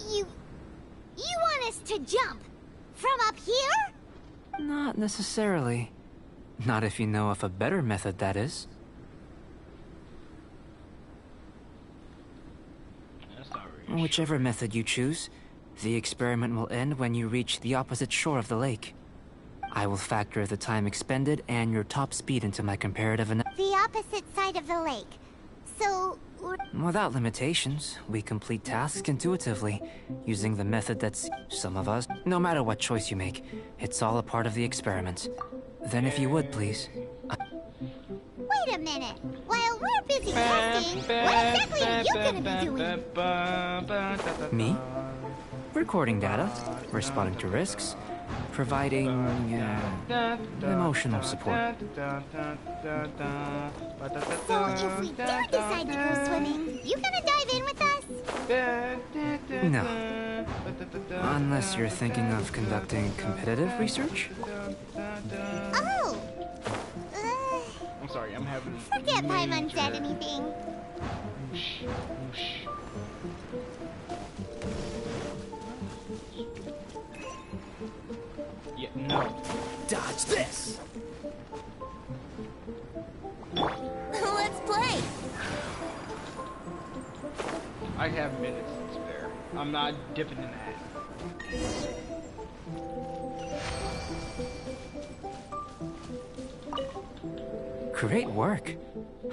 Speaker 2: You want us to jump? From up here?
Speaker 7: Not necessarily. Not if you know of a better method, that is.
Speaker 6: That's not really
Speaker 7: Whichever method you choose, the experiment will end when you reach the opposite shore of the lake. I will factor the time expended and your top speed into my comparative analysis.
Speaker 2: The opposite side of the lake. So...
Speaker 7: Without limitations, we complete tasks intuitively, using the method that's some of us. No matter what choice you make, it's all a part of the experiment. Then if you would, please.
Speaker 2: Wait a minute. While we're busy testing, what exactly are you gonna be doing?
Speaker 7: Me? Recording data, responding to risks, providing emotional support.
Speaker 2: So if we do decide to go swimming, you gonna dive in with us?
Speaker 7: No. Unless you're thinking of conducting competitive research?
Speaker 2: Oh!
Speaker 6: I'm sorry, I'm having...
Speaker 2: Forget Paimon said anything.
Speaker 6: Whoosh, whoosh. Yeah, no.
Speaker 10: Dodge this!
Speaker 2: Let's play!
Speaker 6: I have minutes to spare. I'm not dipping in that.
Speaker 7: Great work.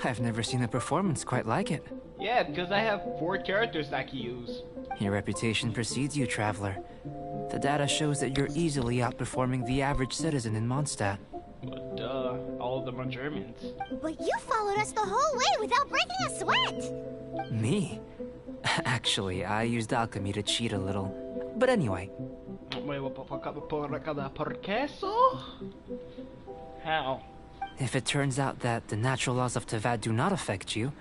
Speaker 7: I've never seen a performance quite like it.
Speaker 6: Yeah, because I have 4 characters that I can use.
Speaker 7: Your reputation precedes you, Traveler. The data shows that you're easily outperforming the average citizen in Mondstadt.
Speaker 6: But duh, all of them are Germans.
Speaker 2: But you followed us the whole way without breaking a sweat!
Speaker 7: Me? Actually, I used alchemy to cheat a little. But anyway.
Speaker 6: Wait, por queso? How?
Speaker 7: If it turns out that the natural laws of Tevat do not affect you,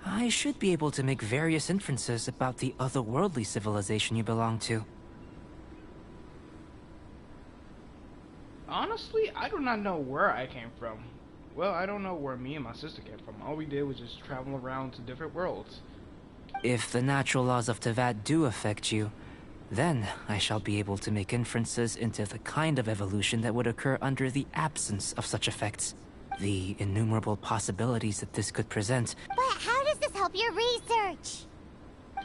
Speaker 7: I should be able to make various inferences about the otherworldly civilization you belong to.
Speaker 6: Honestly, I do not know where I came from. Well, I don't know where me and my sister came from. All we did was just travel around to different worlds.
Speaker 7: If the natural laws of Tevat do affect you, then I shall be able to make inferences into the kind of evolution that would occur under the absence of such effects. The innumerable possibilities that this could present.
Speaker 2: But how does this help your research?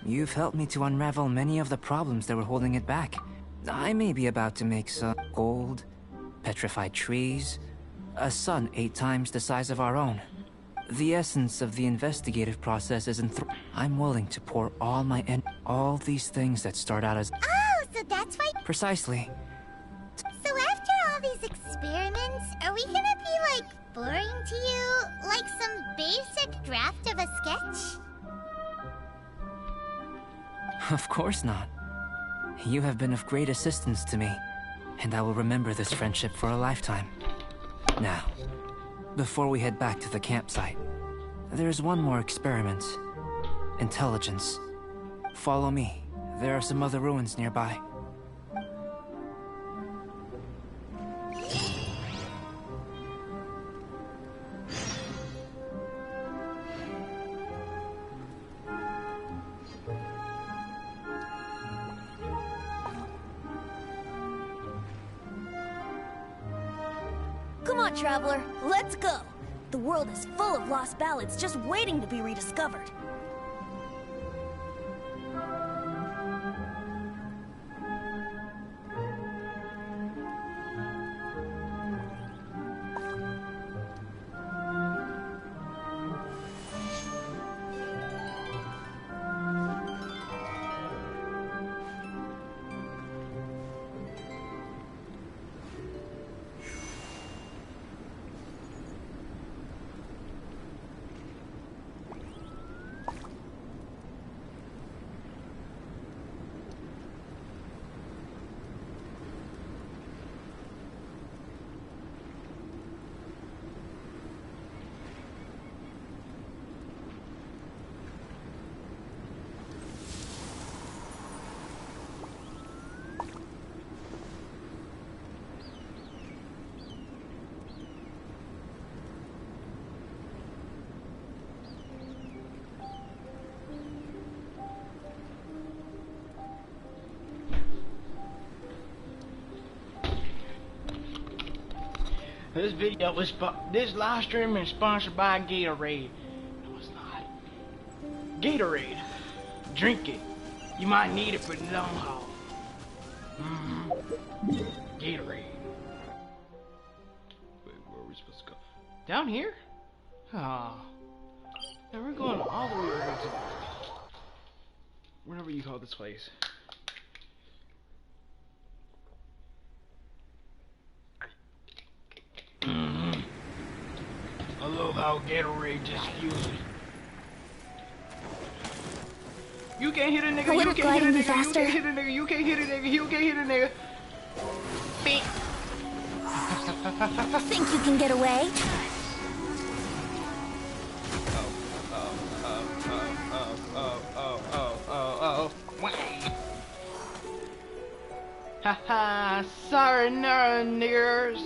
Speaker 7: You've helped me to unravel many of the problems that were holding it back. I may be about to make some gold, petrified trees, a sun 8 times the size of our own. The essence of the investigative process is I'm willing to pour all my all these things that start out as...
Speaker 2: Oh, so that's why...
Speaker 7: Precisely.
Speaker 2: So after all these experiments, are we gonna be, like, boring to you? Like some basic draft of a sketch?
Speaker 7: Of course not. You have been of great assistance to me, and I will remember this friendship for a lifetime. Now, before we head back to the campsite, there's one more experiment. Intelligence. Follow me. There are some other ruins nearby.
Speaker 11: Come on, Traveler, let's go! The world is full of lost ballads just waiting to be rediscovered.
Speaker 6: This live stream is sponsored by Gatorade. No, it's not. Gatorade. Drink it. You might need it for the long haul. Gatorade. Wait, where are we supposed to go? Down here? Ah. And we're going all the way over to whatever you call this place. I love how Gatorade just uses. You can't hit a nigga, you can't hit a nigga, you can't hit a nigga, you can't hit a nigga, you can't hit a nigga. Beep.
Speaker 11: Think you can get away?
Speaker 6: Haha, sorry, niggers.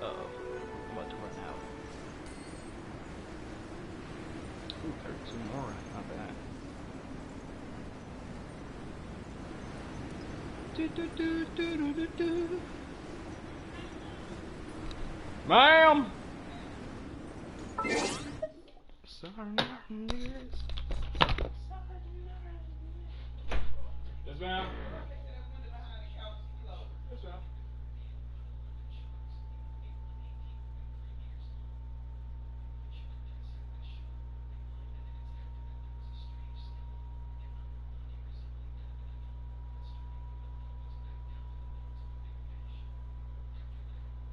Speaker 6: I'm about to run out. Ooh, 32 more, not bad. Ma'am! Sorry, niggers. Yes, ma'am. Yes, ma'am.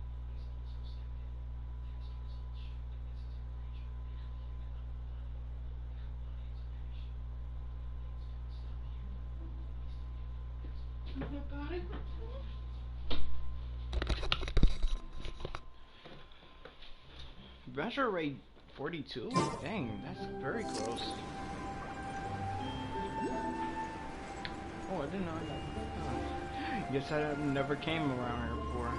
Speaker 6: Adventure rate 42? Dang, that's very close. Oh, I didn't know that. Oh. Guess I never came around here before.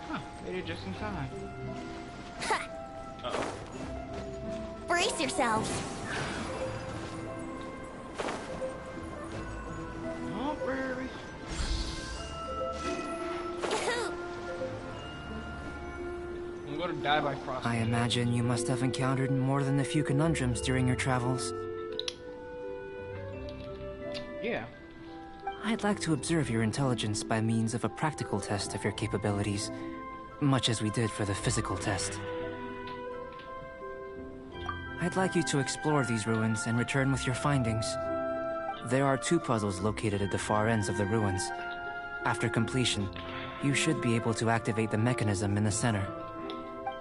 Speaker 6: Huh, made it just in time. Uh-oh.
Speaker 11: Brace yourselves.
Speaker 6: Oh, baby. I'm gonna die by frost.
Speaker 7: I imagine you must have encountered more than a few conundrums during your travels.
Speaker 6: Yeah.
Speaker 7: I'd like to observe your intelligence by means of a practical test of your capabilities, much as we did for the physical test. I'd like you to explore these ruins and return with your findings. There are 2 puzzles located at the far ends of the ruins. After completion, you should be able to activate the mechanism in the center.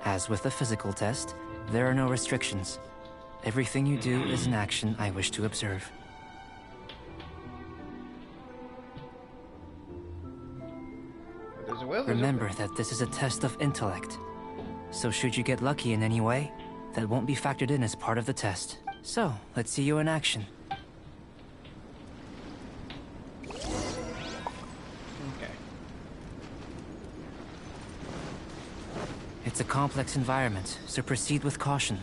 Speaker 7: As with the physical test, there are no restrictions. Everything you do is an action I wish to observe. Remember that this is a test of intellect. So should you get lucky in any way, that won't be factored in as part of the test. So, let's see you in action.
Speaker 6: Okay.
Speaker 7: It's a complex environment, so proceed with caution.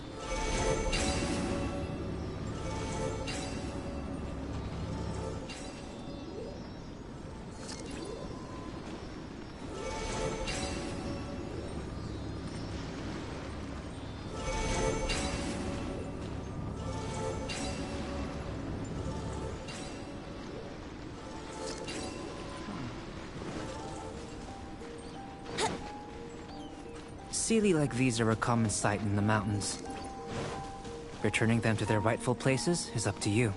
Speaker 7: Sealy like these are a common sight in the mountains. Returning them to their rightful places is up to you.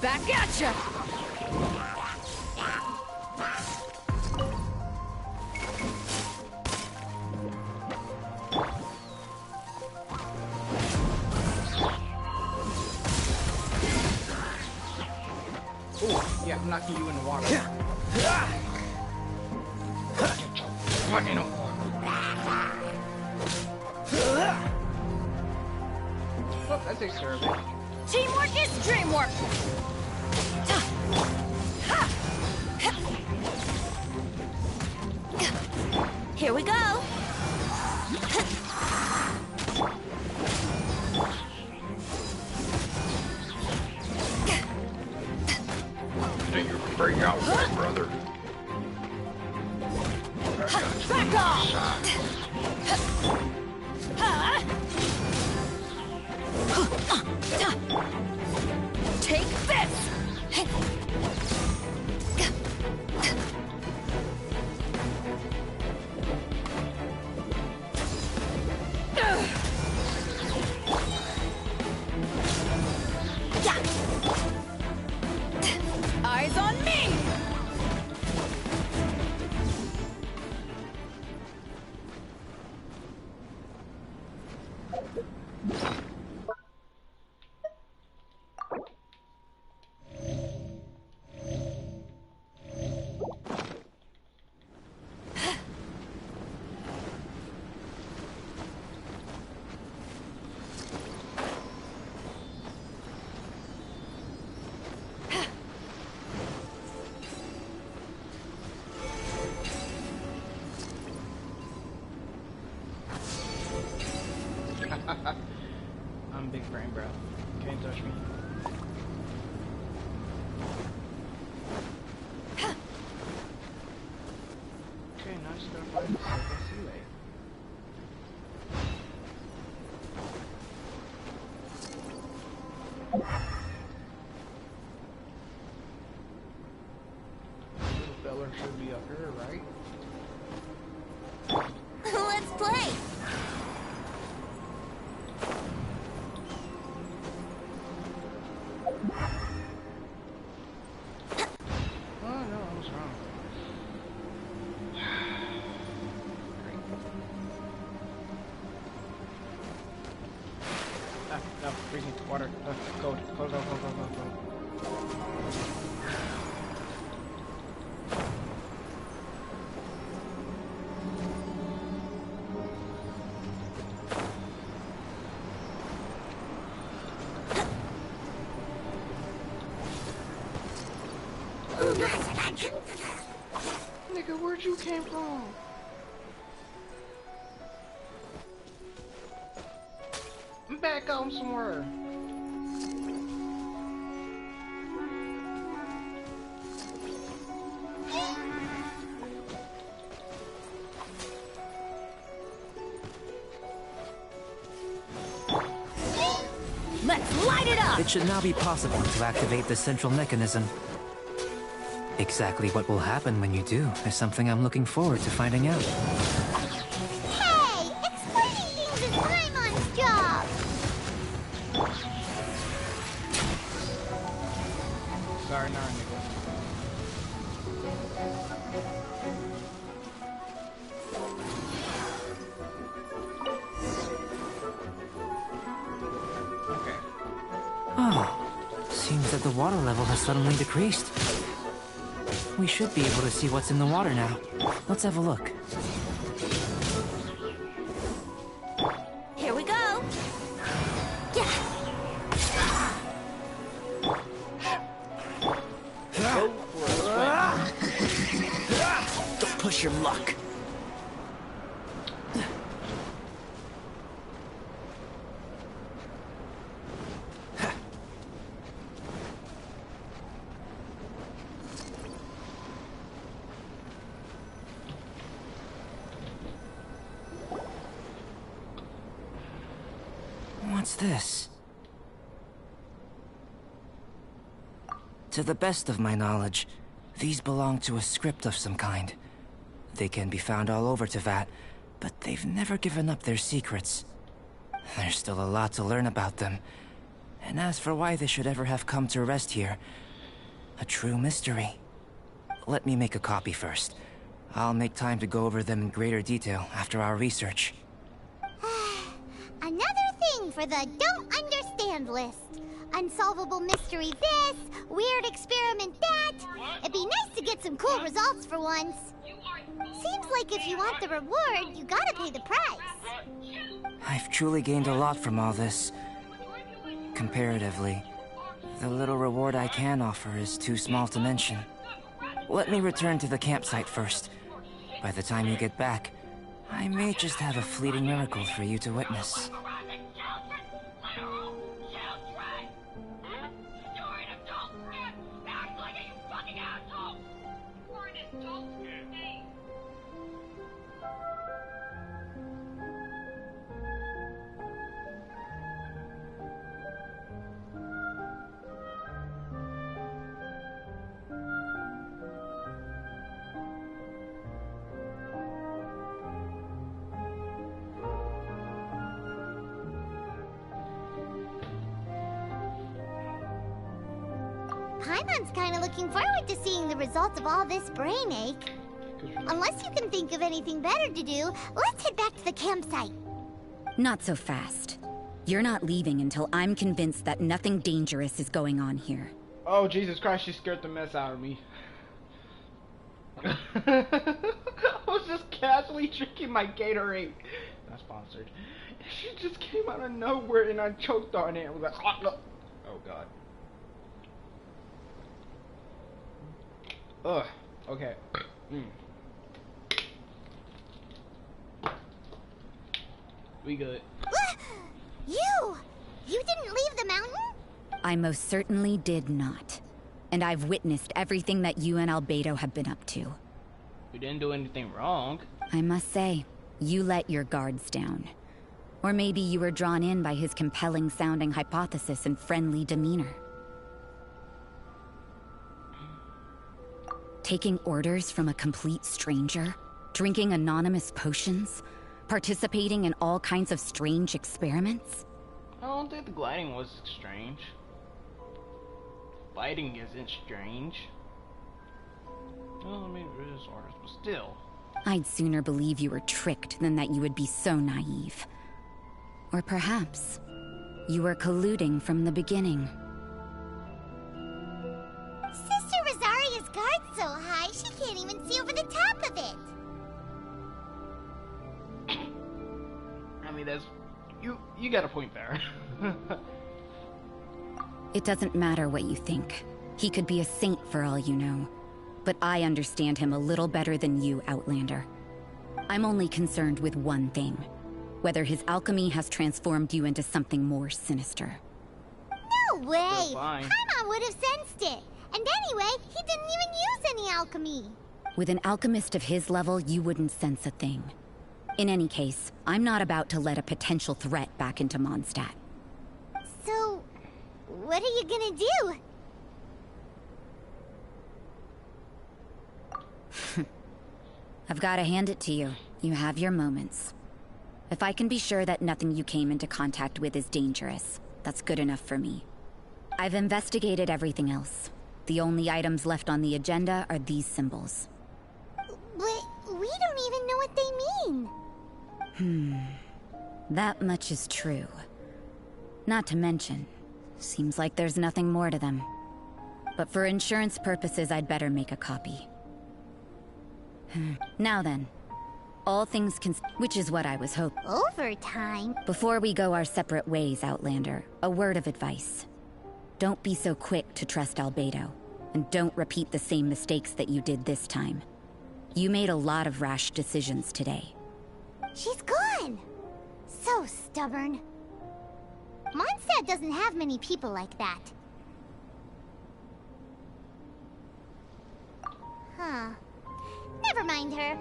Speaker 11: Back at ya!
Speaker 6: I'm knocking you in the water. Get your butt in the water. Oh, that takes care of it.
Speaker 11: Teamwork is dreamwork! Here we go!
Speaker 6: Take your freak out, my brother.
Speaker 11: Back off! Take this! Eyes on me!
Speaker 6: I'm big brain, bro. Can't touch me. Okay, now just gotta find the second sea lake. Little feller should be up here, right?
Speaker 11: Let's play!
Speaker 6: Oh no, I was wrong. No, freezing water. Cold, cold, cold, cold, cold, cold, cold. Nigga, where'd you came from? I'm back home somewhere.
Speaker 11: Let's light it up!
Speaker 7: It should now be possible to activate the central mechanism. Exactly what will happen when you do is something I'm looking forward to finding out.
Speaker 2: Hey! Explaining things is Paimon's job!
Speaker 6: Sorry, nah, nigga. Okay.
Speaker 7: Oh, seems that the water level has suddenly decreased. We should be able to see what's in the water now. Let's have a look.
Speaker 11: Here we go! Yeah.
Speaker 10: Go for a swim. Don't push your luck.
Speaker 7: What's this? To the best of my knowledge, these belong to a script of some kind. They can be found all over Teyvat, but they've never given up their secrets. There's still a lot to learn about them. And as for why they should ever have come to rest here, a true mystery. Let me make a copy first. I'll make time to go over them in greater detail after our research.
Speaker 2: Another thing for the don't understand list. Unsolvable mystery this, weird experiment that. It'd be nice to get some cool results for once. Seems like if you want the reward, you gotta pay the price.
Speaker 7: I've truly gained a lot from all this. Comparatively, the little reward I can offer is too small to mention. Let me return to the campsite first. By the time you get back, I may just have a fleeting miracle for you to witness.
Speaker 2: Paimon's kinda looking forward to seeing the results of all this brain ache. Unless you can think of anything better to do, let's head back to the campsite.
Speaker 5: Not so fast. You're not leaving until I'm convinced that nothing dangerous is going on here.
Speaker 6: Oh, Jesus Christ, she scared the mess out of me. I was just casually drinking my Gatorade. Not sponsored. She just came out of nowhere and I choked on it. I was like, oh God. Ugh. Okay. We good.
Speaker 2: You didn't leave the mountain?
Speaker 5: I most certainly did not. And I've witnessed everything that you and Albedo have been up to.
Speaker 6: We didn't do anything wrong.
Speaker 5: I must say, you let your guards down. Or maybe you were drawn in by his compelling-sounding hypothesis and friendly demeanor. Taking orders from a complete stranger? Drinking anonymous potions? Participating in all kinds of strange experiments?
Speaker 6: I don't think the gliding was strange. Fighting isn't strange. Well, I mean, it is orders, but still.
Speaker 5: I'd sooner believe you were tricked than that you would be so naive. Or perhaps, you were colluding from the beginning.
Speaker 2: Sister Rosaria's guard's so high, she can't even see over the top of it.
Speaker 6: I mean, that's... You got a point there.
Speaker 5: It doesn't matter what you think. He could be a saint for all you know. But I understand him a little better than you, Outlander. I'm only concerned with one thing. Whether his alchemy has transformed you into something more sinister.
Speaker 2: No way!
Speaker 6: Fine.
Speaker 2: Paimon would have sensed it. And anyway, he didn't even use any alchemy.
Speaker 5: With an alchemist of his level, you wouldn't sense a thing. In any case, I'm not about to let a potential threat back into Mondstadt.
Speaker 2: So, what are you gonna do?
Speaker 5: I've got to hand it to you. You have your moments. If I can be sure that nothing you came into contact with is dangerous, that's good enough for me. I've investigated everything else. The only items left on the agenda are these symbols.
Speaker 2: But we don't even know what they mean.
Speaker 5: That much is true. Not to mention, seems like there's nothing more to them. But for insurance purposes, I'd better make a copy. Now then, all things which is what I was hoping.
Speaker 2: Overtime?
Speaker 5: Before we go our separate ways, Outlander, a word of advice. Don't be so quick to trust Albedo, and don't repeat the same mistakes that you did this time. You made a lot of rash decisions today.
Speaker 2: She's gone! So stubborn. Mondstadt doesn't have many people like that. Huh. Never mind her.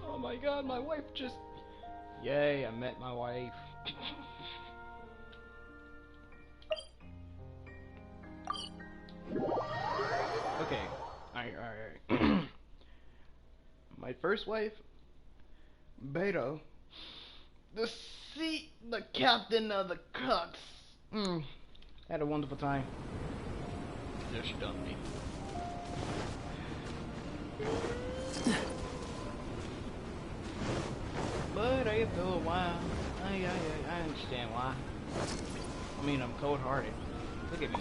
Speaker 6: Oh my God, my wife just... Yay, I met my wife. Okay, alright. My first wife, Beto, the captain of the Cucks. Had a wonderful time. There she dumped me. play after a little while. I understand why. I mean, I'm cold-hearted. Look at me.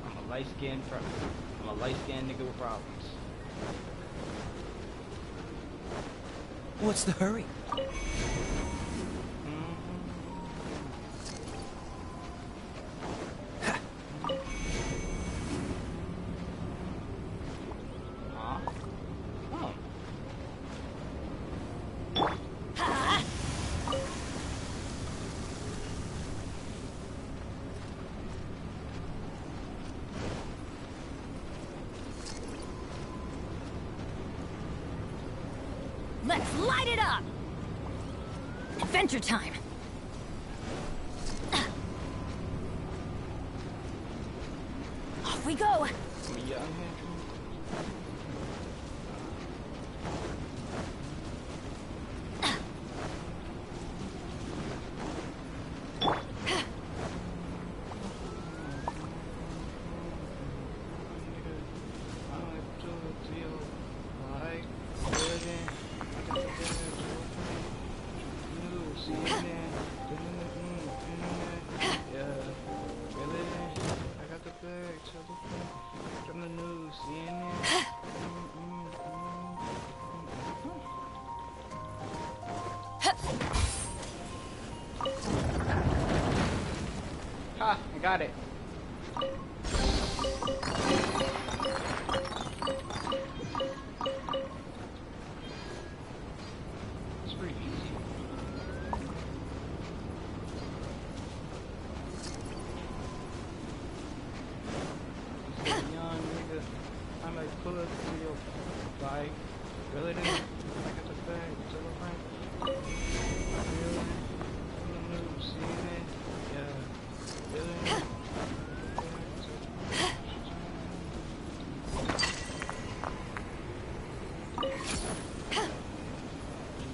Speaker 6: I'm a light-skinned nigga with problems.
Speaker 10: What's the hurry?
Speaker 11: Let's light it up! Adventure time! Off we go!
Speaker 6: Ha! I got it. It's pretty easy. Young nigga, I might pull up to your bike. Really? I got the bag. Tell a friend. Really? See it? Yeah. Really?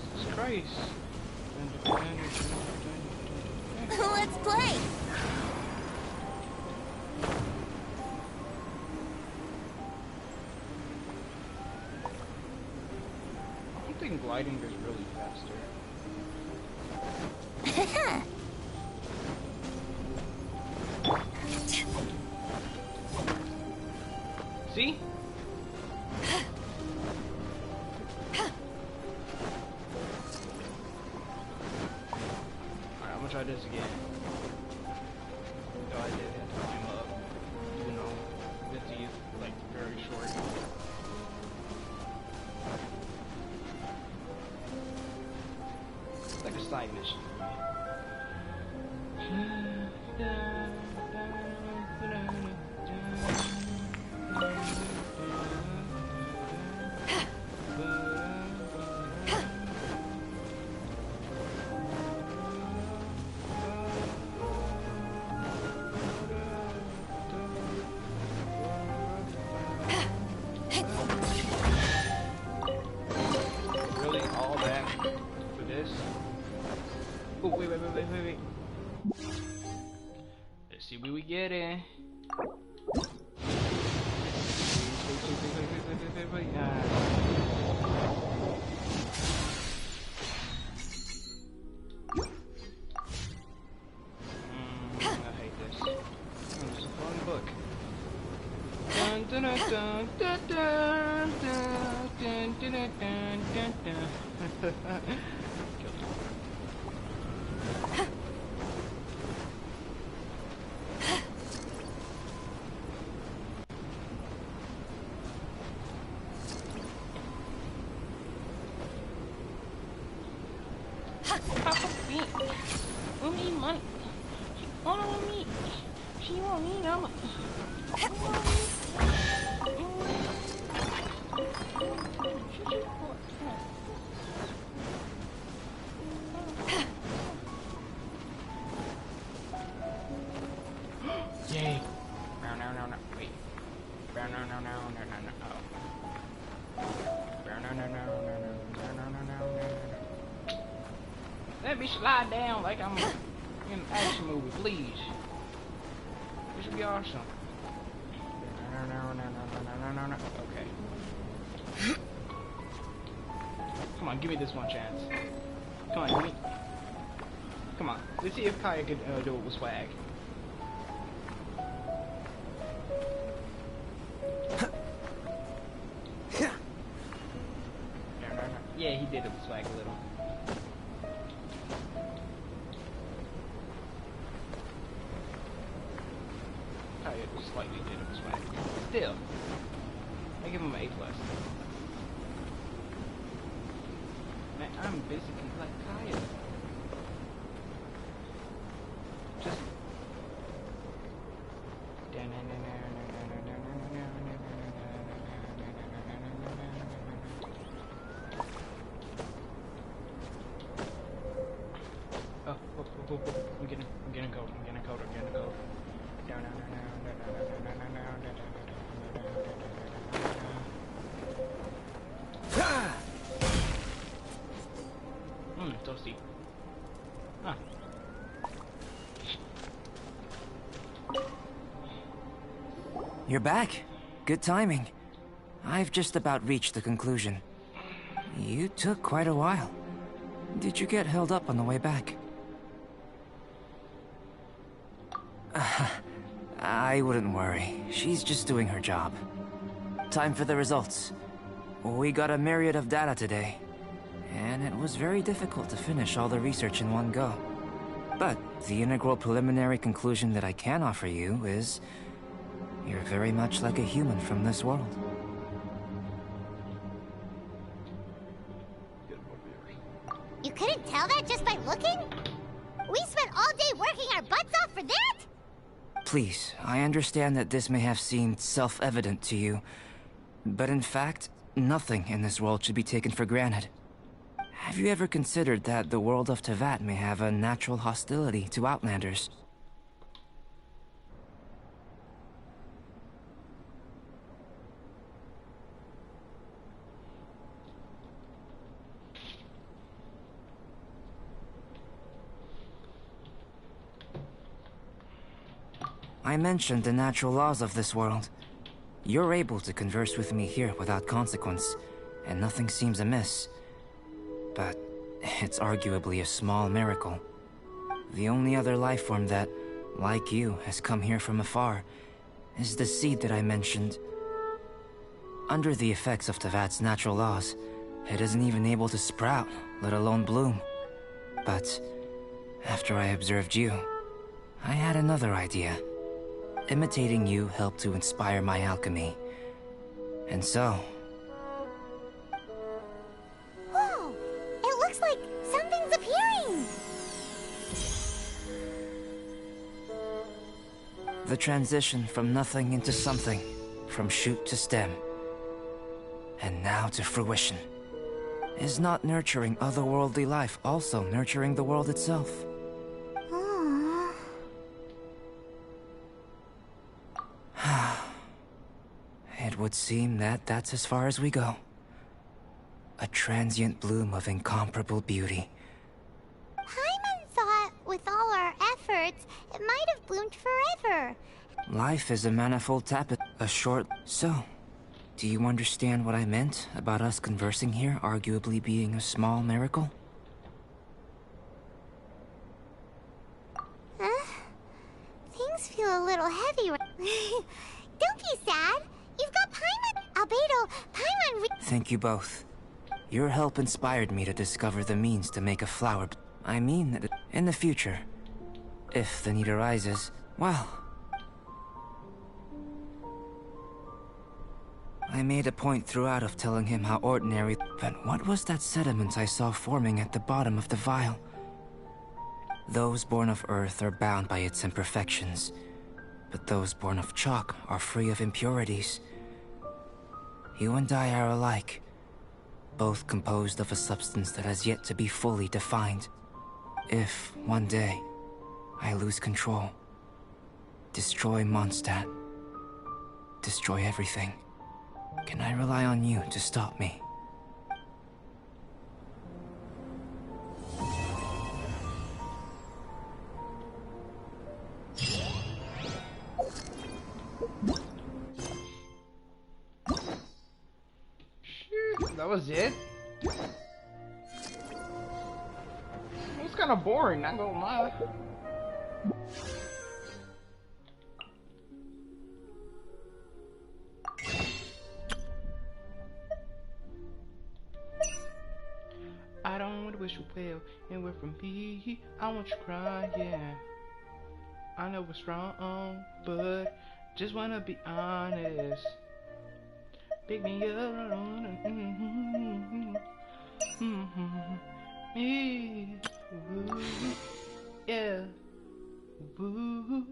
Speaker 6: Jesus Christ.
Speaker 11: Let's play!
Speaker 6: I think gliding is really faster. See? Alright, I'm gonna try this again. Though I did have to climb up. You know, this is like very short. It's like a side mission for Really? All that for this? Oh, wait. Let's see where we get in. Wait. I hate this. This is a fun book. Dun dun dun dun dun dun dun dun dun dun dun. Papa beat. We need money. She want me. She want me now. Yay. No. Wait. No. Let me slide down like I'm in an action movie, please. This would be awesome. No. Okay. Come on, give me this one chance. Come on, let me... Come on, let's see if Kaya could do it with swag. Yeah, he did it with swag a little. Kaya slightly did it with swag. Still, I give him an A+. Man, I'm basically like Kaya. Just... I'm getting cold. Down. Toasty. Huh.
Speaker 7: You're back. Good timing. I've just about reached the conclusion. You took quite a while. Did you get held up on the way back? I wouldn't worry. She's just doing her job. Time for the results. We got a myriad of data today, and it was very difficult to finish all the research in one go. But the integral preliminary conclusion that I can offer you is... you're very much like a human from this world.
Speaker 2: You couldn't tell that just by looking? We spent all day working our butts off for that?
Speaker 7: Please, I understand that this may have seemed self-evident to you, but in fact, nothing in this world should be taken for granted. Have you ever considered that the world of Teyvat may have a natural hostility to Outlanders? I mentioned the natural laws of this world. You're able to converse with me here without consequence, and nothing seems amiss. But it's arguably a small miracle. The only other life form that, like you, has come here from afar is the seed that I mentioned. Under the effects of Teyvat's natural laws, it isn't even able to sprout, let alone bloom. But after I observed you, I had another idea. Imitating you helped to inspire my alchemy. And so...
Speaker 2: Whoa! It looks like something's appearing!
Speaker 7: the transition from nothing into something, from shoot to stem, and now to fruition. Is not nurturing otherworldly life also nurturing the world itself? It would seem that that's as far as we go. A transient bloom of incomparable beauty.
Speaker 2: Paimon thought, with all our efforts, it might have bloomed forever.
Speaker 7: Life is a manifold tapestry, a short... So, do you understand what I meant about us conversing here arguably being a small miracle?
Speaker 2: Things feel a little heavy. Don't be sad. You've got Paimon. Albedo, Paimon...
Speaker 7: Thank you both. Your help inspired me to discover the means to make a flower. I mean that in the future, if the need arises, well... I made a point throughout of telling him how ordinary... But what was that sediment I saw forming at the bottom of the vial? Those born of Earth are bound by its imperfections, but those born of chalk are free of impurities. You and I are alike, both composed of a substance that has yet to be fully defined. If, one day, I lose control, destroy Mondstadt, destroy everything, can I rely on you to stop me?
Speaker 6: That was it? It's kind of boring, not gonna lie. I don't want to wish you well, and we're from me. I want you crying. I know it's wrong, but just wanna be honest. Pick me up, me, ooh, yeah, ooh.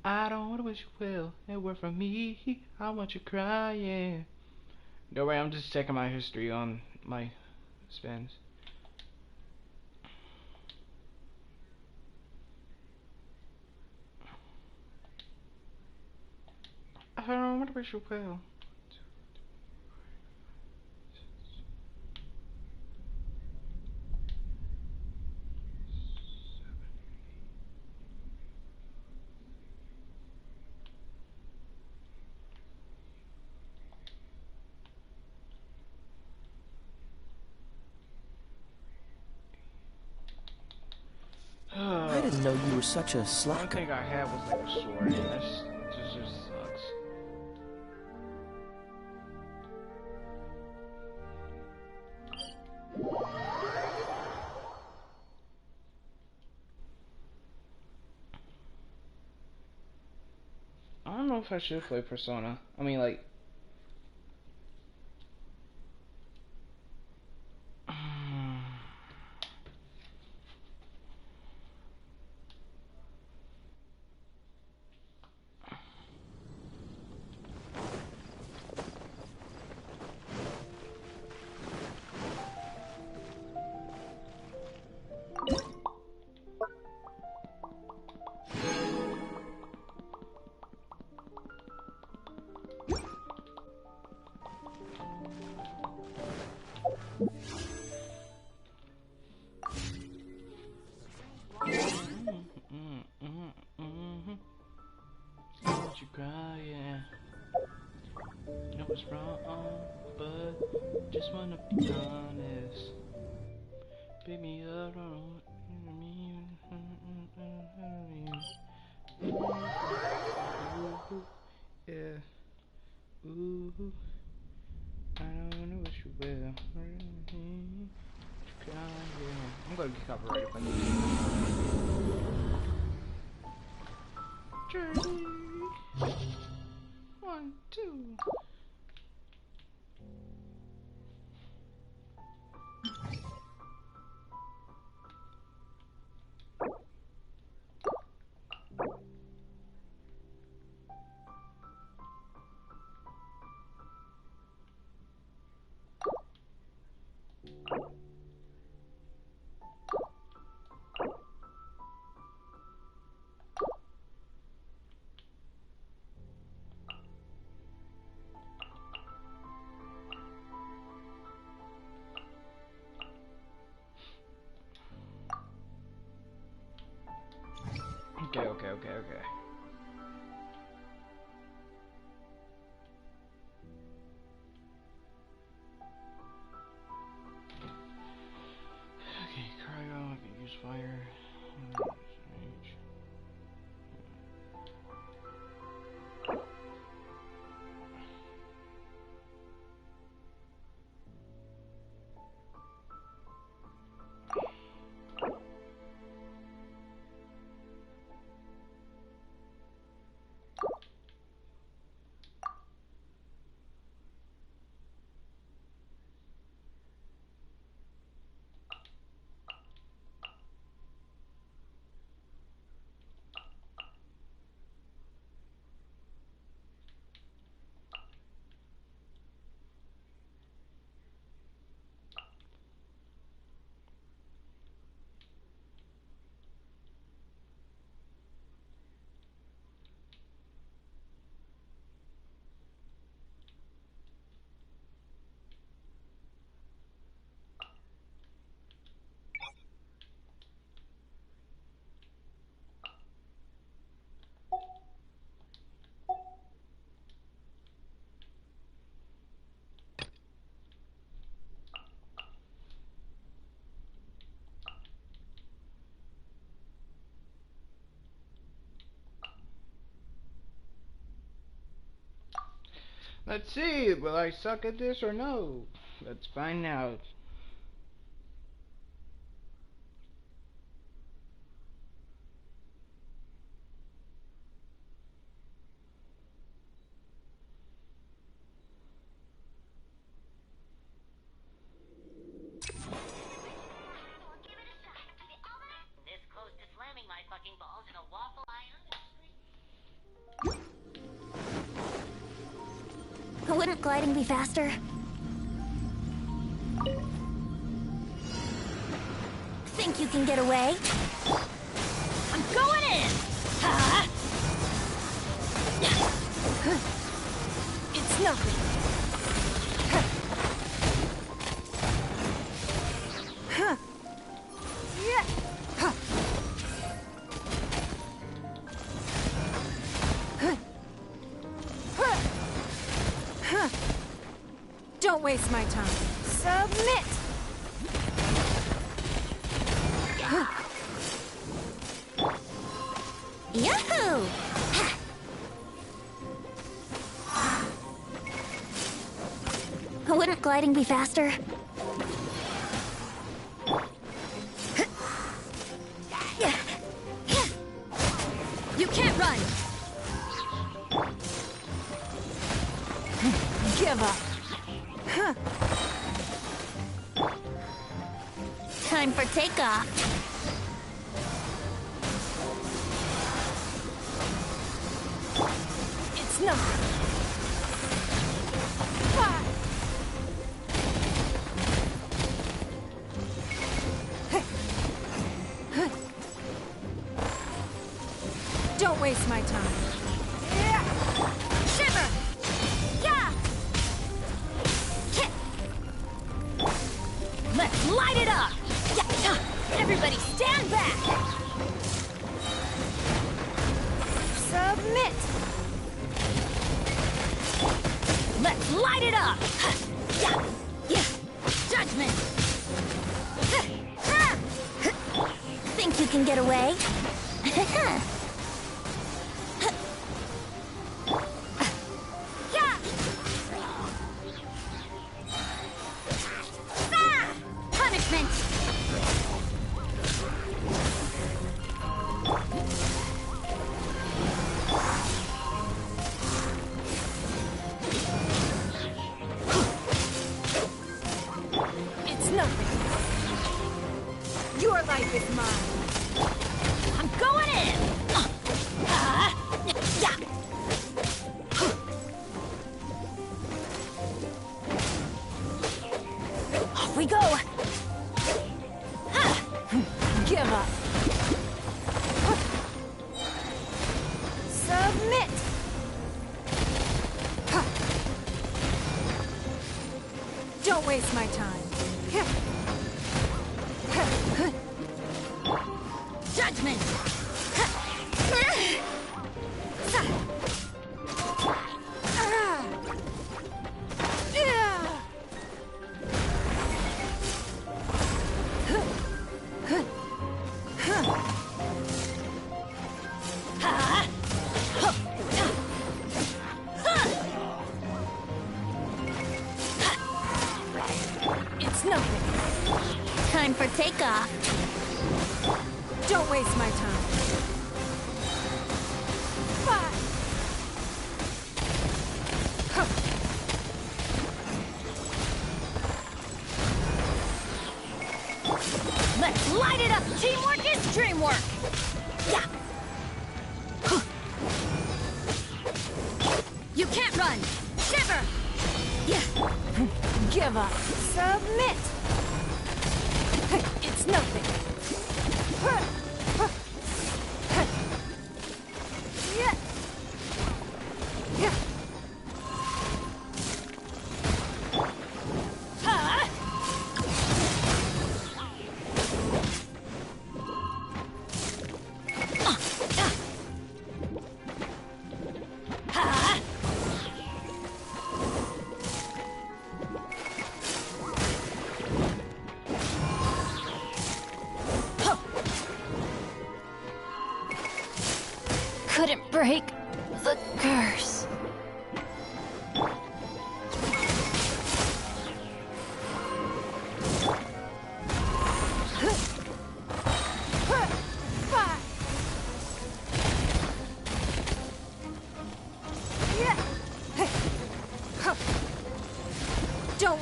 Speaker 6: I don't wanna wish you well, and we're from me. I want you crying. No way, I'm just checking my history on my spins. I don't want to wish you well.
Speaker 10: I didn't know you were such a
Speaker 6: One
Speaker 10: slacker.
Speaker 6: thing I had was like a sword, and this just sucks. I don't know if I should play Persona. I mean, like, what you crying? Know what's wrong, but just wanna be honest. Pick me up, yeah, ooh, I don't wanna wish you well. I'm gonna get copyrighted if I need to. Journey. 1, 2. Okay. Okay, cryo, I can use fire. Let's see, will I suck at this or no? Let's find out.
Speaker 11: Wouldn't gliding be faster? Think you can get away? I'm going in! It's nothing.
Speaker 4: Don't waste my time. Submit!
Speaker 11: Yahoo! Wouldn't gliding be faster? You can't run!
Speaker 4: Give up.
Speaker 11: Time for takeoff.
Speaker 4: It's nothing. Don't waste my time.
Speaker 11: Shiver! Yeah! Let's light it up! Yeah. Everybody stand back!
Speaker 4: Submit!
Speaker 11: Let's light it up! Yeah. Yeah. Judgment! Think you can get away? Punishment!
Speaker 4: It's nothing. Your life is mine.
Speaker 11: I'm going in! Yeah. Off we go!
Speaker 4: Give up. Submit! Don't waste my time.
Speaker 11: Judgment!
Speaker 4: It's nothing.
Speaker 11: Time for takeoff.
Speaker 4: Don't waste my time.
Speaker 11: Let's light it up! Teamwork is dreamwork! Yeah! You can't run! Shiver! Yeah!
Speaker 4: Give up. Submit! It's nothing. Yeah.
Speaker 1: Couldn't break the curse.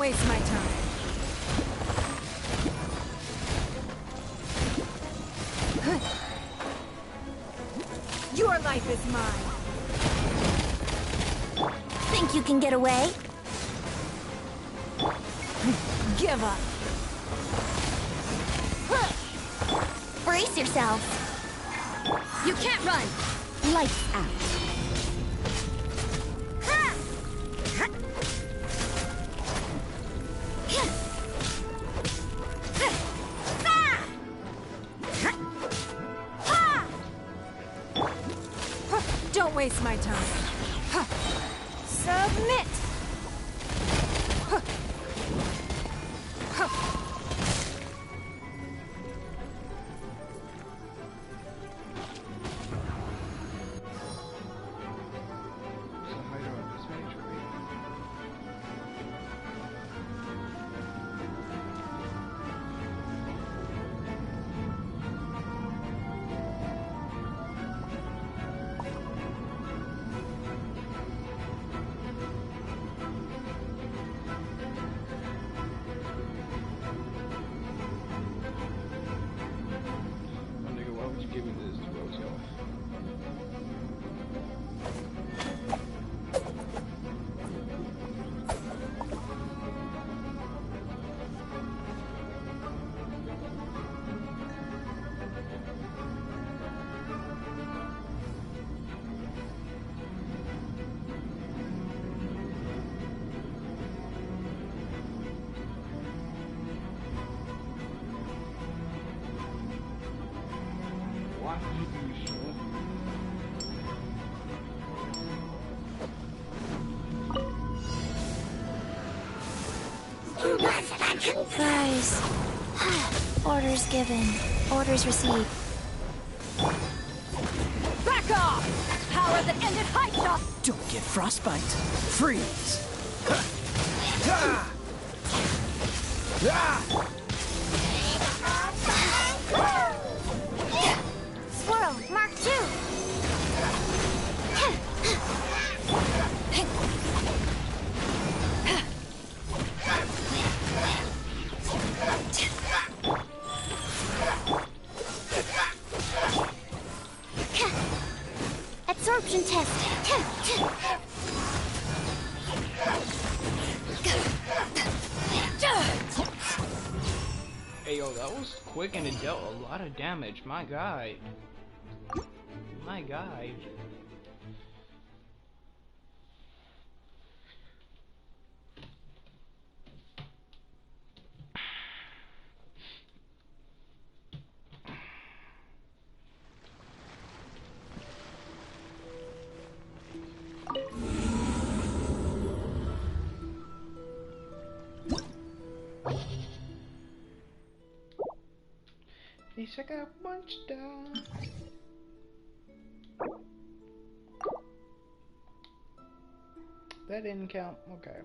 Speaker 3: waste my time. Your life is mine.
Speaker 11: Think you can get away?
Speaker 3: Give up.
Speaker 11: Brace yourselves.
Speaker 5: You can't run! Lights out.
Speaker 3: Don't waste my time. Submit!
Speaker 1: Guys, orders given, orders received.
Speaker 3: Back off! Power that ended high shot!
Speaker 10: Don't get frostbite. Freeze.
Speaker 2: Swirl, Mark 2. Absorption test.
Speaker 6: Hey yo, that was quick and it dealt a lot of damage. My God. My God. At least I got one star. That didn't count. Okay.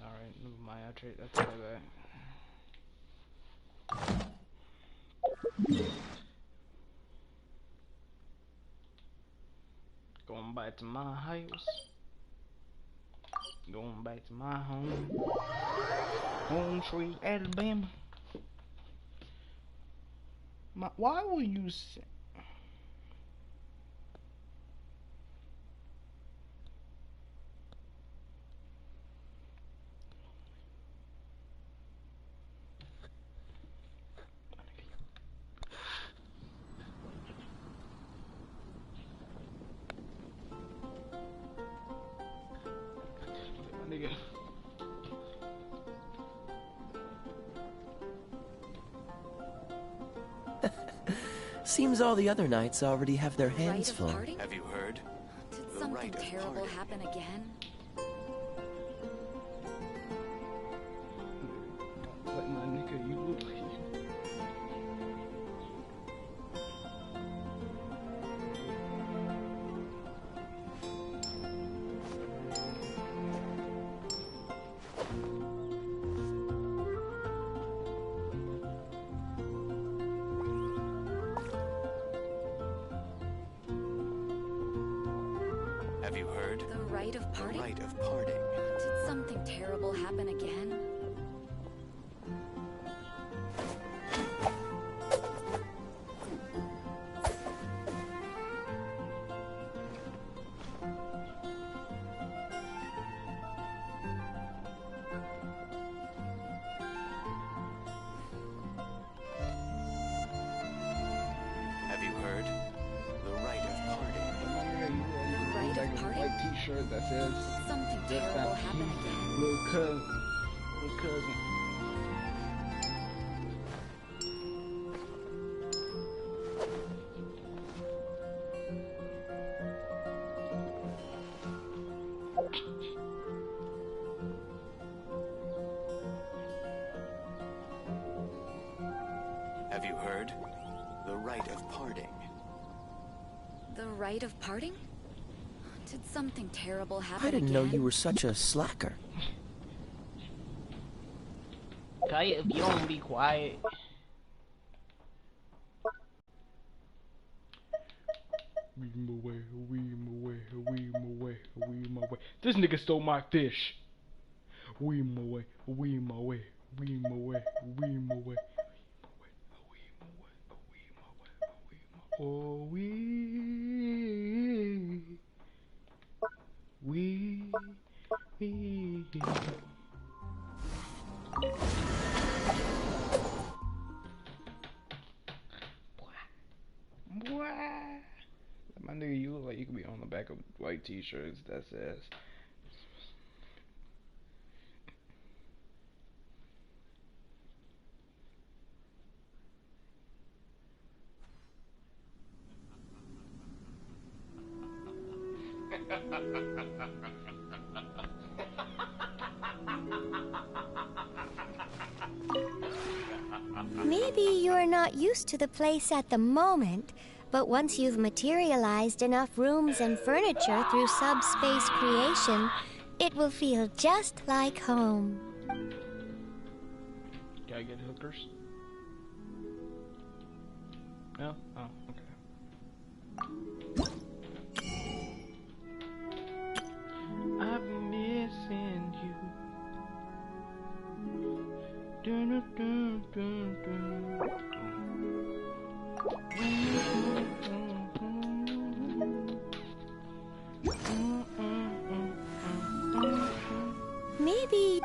Speaker 6: Alright, never mind. I take that back. Going back to my house. Going back to my home. Home sweet Alabama. Why will you say... Nigga.
Speaker 10: Seems all the other knights already have their hands full.
Speaker 8: Have you heard?
Speaker 5: Did something terrible happen again?
Speaker 6: Like my nigga, you look like you.
Speaker 8: Have you heard?
Speaker 5: The rite of parting?
Speaker 8: The rite of parting.
Speaker 5: Did something terrible happen again?
Speaker 8: Have you heard? The rite of parting.
Speaker 5: Rite of parting?
Speaker 6: White t-shirt that says
Speaker 5: Something
Speaker 6: "Just
Speaker 5: terrible
Speaker 6: that
Speaker 5: happen
Speaker 6: cute
Speaker 5: again?
Speaker 6: little cousin.
Speaker 8: Have you heard? The rite of parting.
Speaker 5: The rite of parting? Did something terrible happen
Speaker 10: I didn't
Speaker 5: again?
Speaker 10: know you were such a slacker.
Speaker 6: Kaya, if you don't be quiet. Weem away, weem away, weem away, weem away. This nigga stole my fish. Weem away, weem away, weem away, weem away. Oh, we. My nigga, you look like you could be on the back of white t-shirts that says.
Speaker 2: Maybe you're not used to the place at the moment, but once you've materialized enough rooms and furniture through subspace creation, it will feel just like home.
Speaker 6: Gotta get hookers? No? Oh, okay. I'm missing you. Dun, dun, dun, dun,
Speaker 2: Maybe...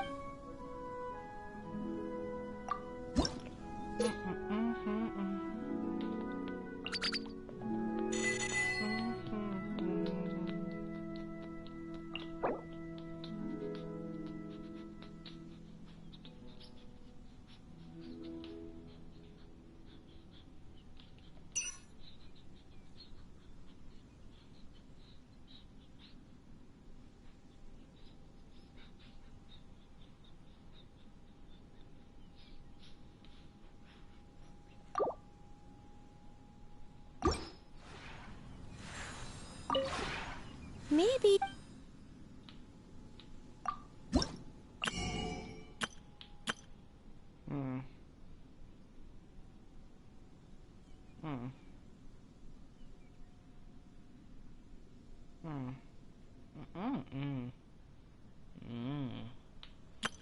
Speaker 2: Maybe...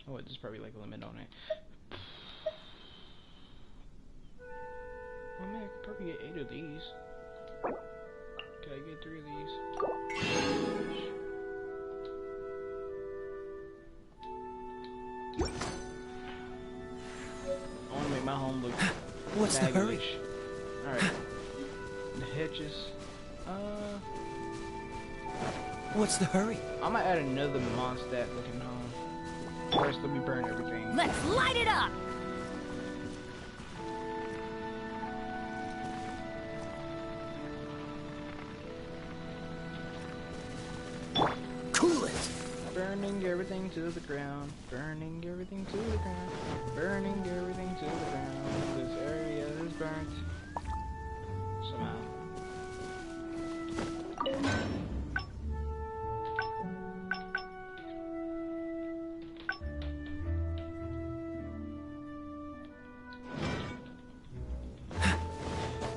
Speaker 6: Oh, there's probably like a limit on it. Oh man, I could probably get 8 of these. Can I get 3 of these? I want to make my home look
Speaker 10: What's the hurry?
Speaker 6: Alright. The hedges.
Speaker 10: What's the hurry?
Speaker 6: I'm gonna add another Mondstadt looking home. First, let me burn everything.
Speaker 11: Let's light it up!
Speaker 10: Cool it!
Speaker 6: Burning everything to the ground. Burning everything to the ground. Burning everything to the ground. This area is burnt. Somehow.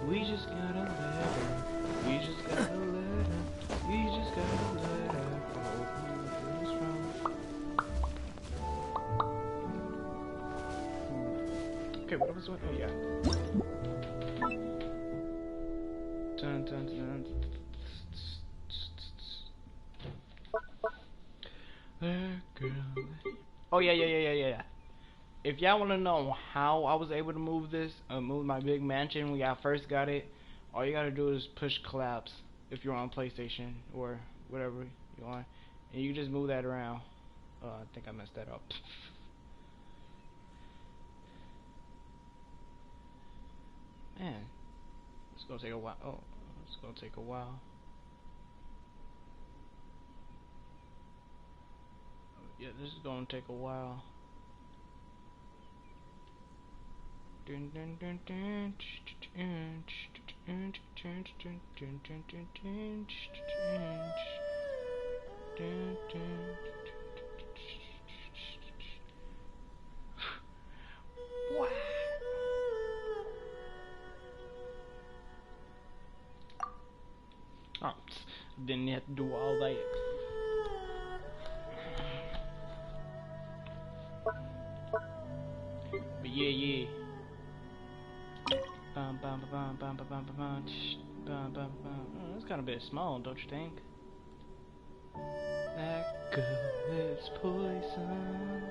Speaker 6: We just got a letter. We just got a letter. We just got a letter. Okay, what was one? Oh yeah. Dun dun dun. Oh yeah. If y'all want to know how I was able to move this, move my big mansion when I first got it, all you gotta do is push collapse if you're on PlayStation or whatever you want, and you just move that around. Oh, I think I messed that up. Man, it's gonna take a while. Oh, it's gonna take a while. Yeah, this is gonna take a while. Dun dun dun dun wow. Oh, didn't have to do all that. But yeah. Bum bum bum bum bum bum bum bum bum bum bum. That's kind of a bit small, don't you think? That girl is poison.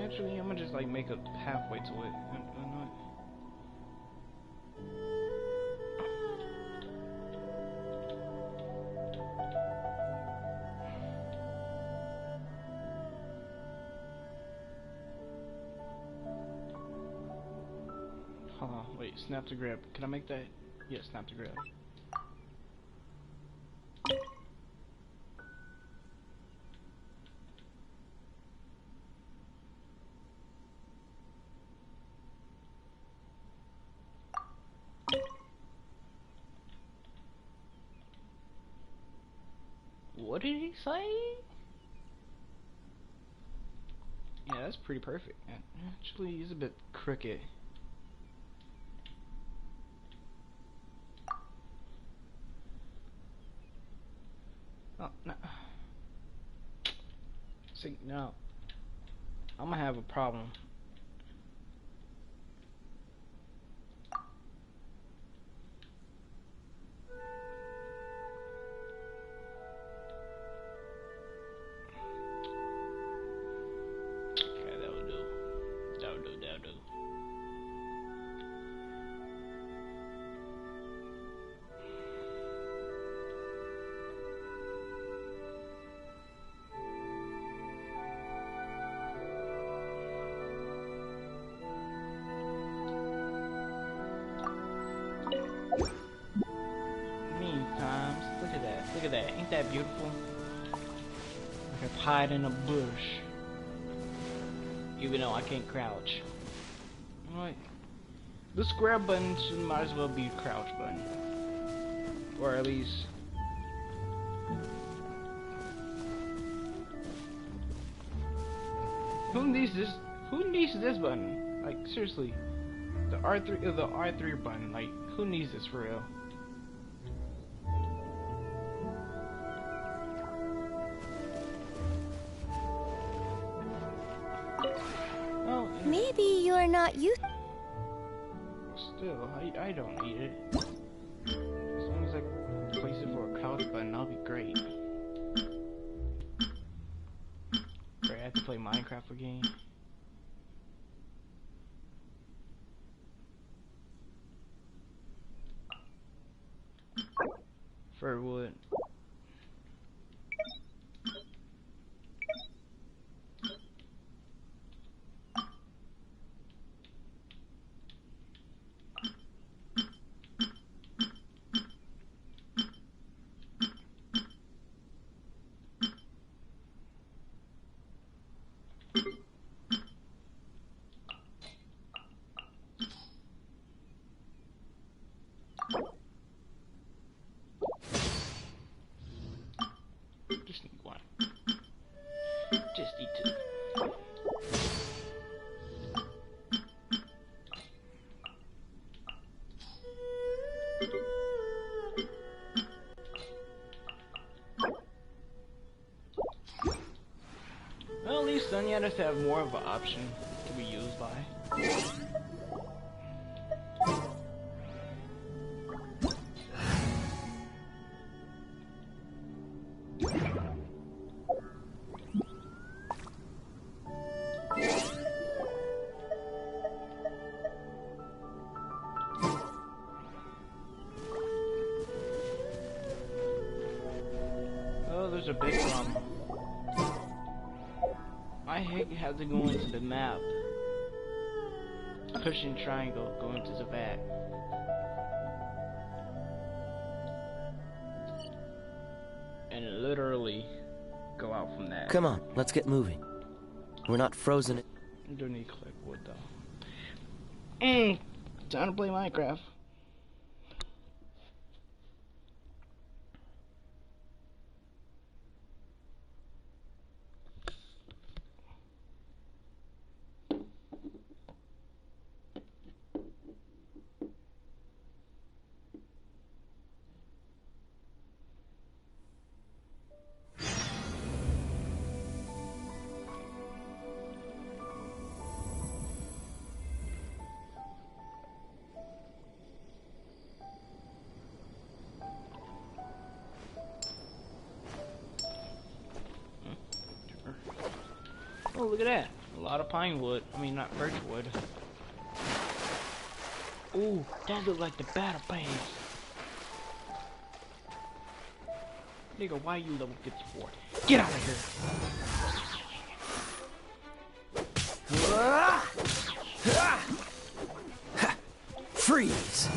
Speaker 6: Actually, I'm gonna just like make a halfway to it. Hold on, wait, snap to grab. Can I make that? Yeah, snap to grab. What did he say? Yeah, that's pretty perfect. Actually, he's a bit crooked. Oh, no. See, no. I'm gonna have a problem. Okay, that'll do. That'll do. Look at that. Ain't that beautiful? Like I hide in a bush. Even though I can't crouch. Alright. The square button might as well be a crouch button. Or at least... Who needs this button? Like, seriously. The R3 button. Like, who needs this for real? Oh,
Speaker 11: Maybe you're not used.
Speaker 6: still, I don't need it. As long as I place it for a couch button, I'll be great. Great, I have to play Minecraft again. Fir wood. Just need one. Just need two. Well, at least Sunya does have more of an option to be used by. There's a big problem. I have to go into the map. Pushing triangle, go into the back. And literally go out from that.
Speaker 10: Come on, let's get moving. We're not frozen.
Speaker 6: I don't need to collect wood though. Time to play Minecraft. Oh, look at that. A lot of pine wood. I mean, not birch wood. Ooh, that look like the battle pass. Nigga, why you level 54? Get out of here.
Speaker 10: Freeze!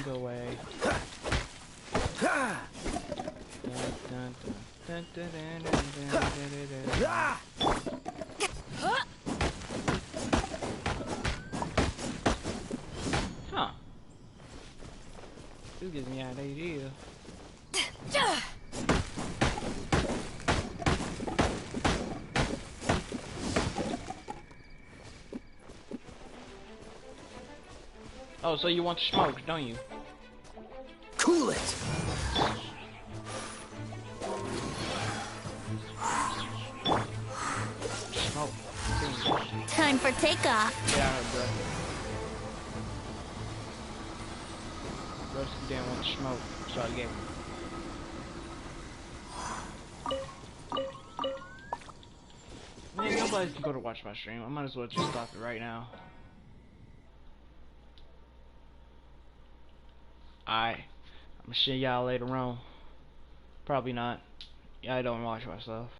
Speaker 6: Go away. Huh. This gives me an idea. Oh, so you want to smoke, don't you?
Speaker 10: Cool it!
Speaker 6: Smoke.
Speaker 11: Time for takeoff.
Speaker 6: Yeah, bro. Broski didn't want to smoke, so I gave him. Man, nobody's can go to watch my stream. I might as well just stop it right now. Alright. I'm gonna see y'all later on. Probably not. Yeah, I don't watch myself.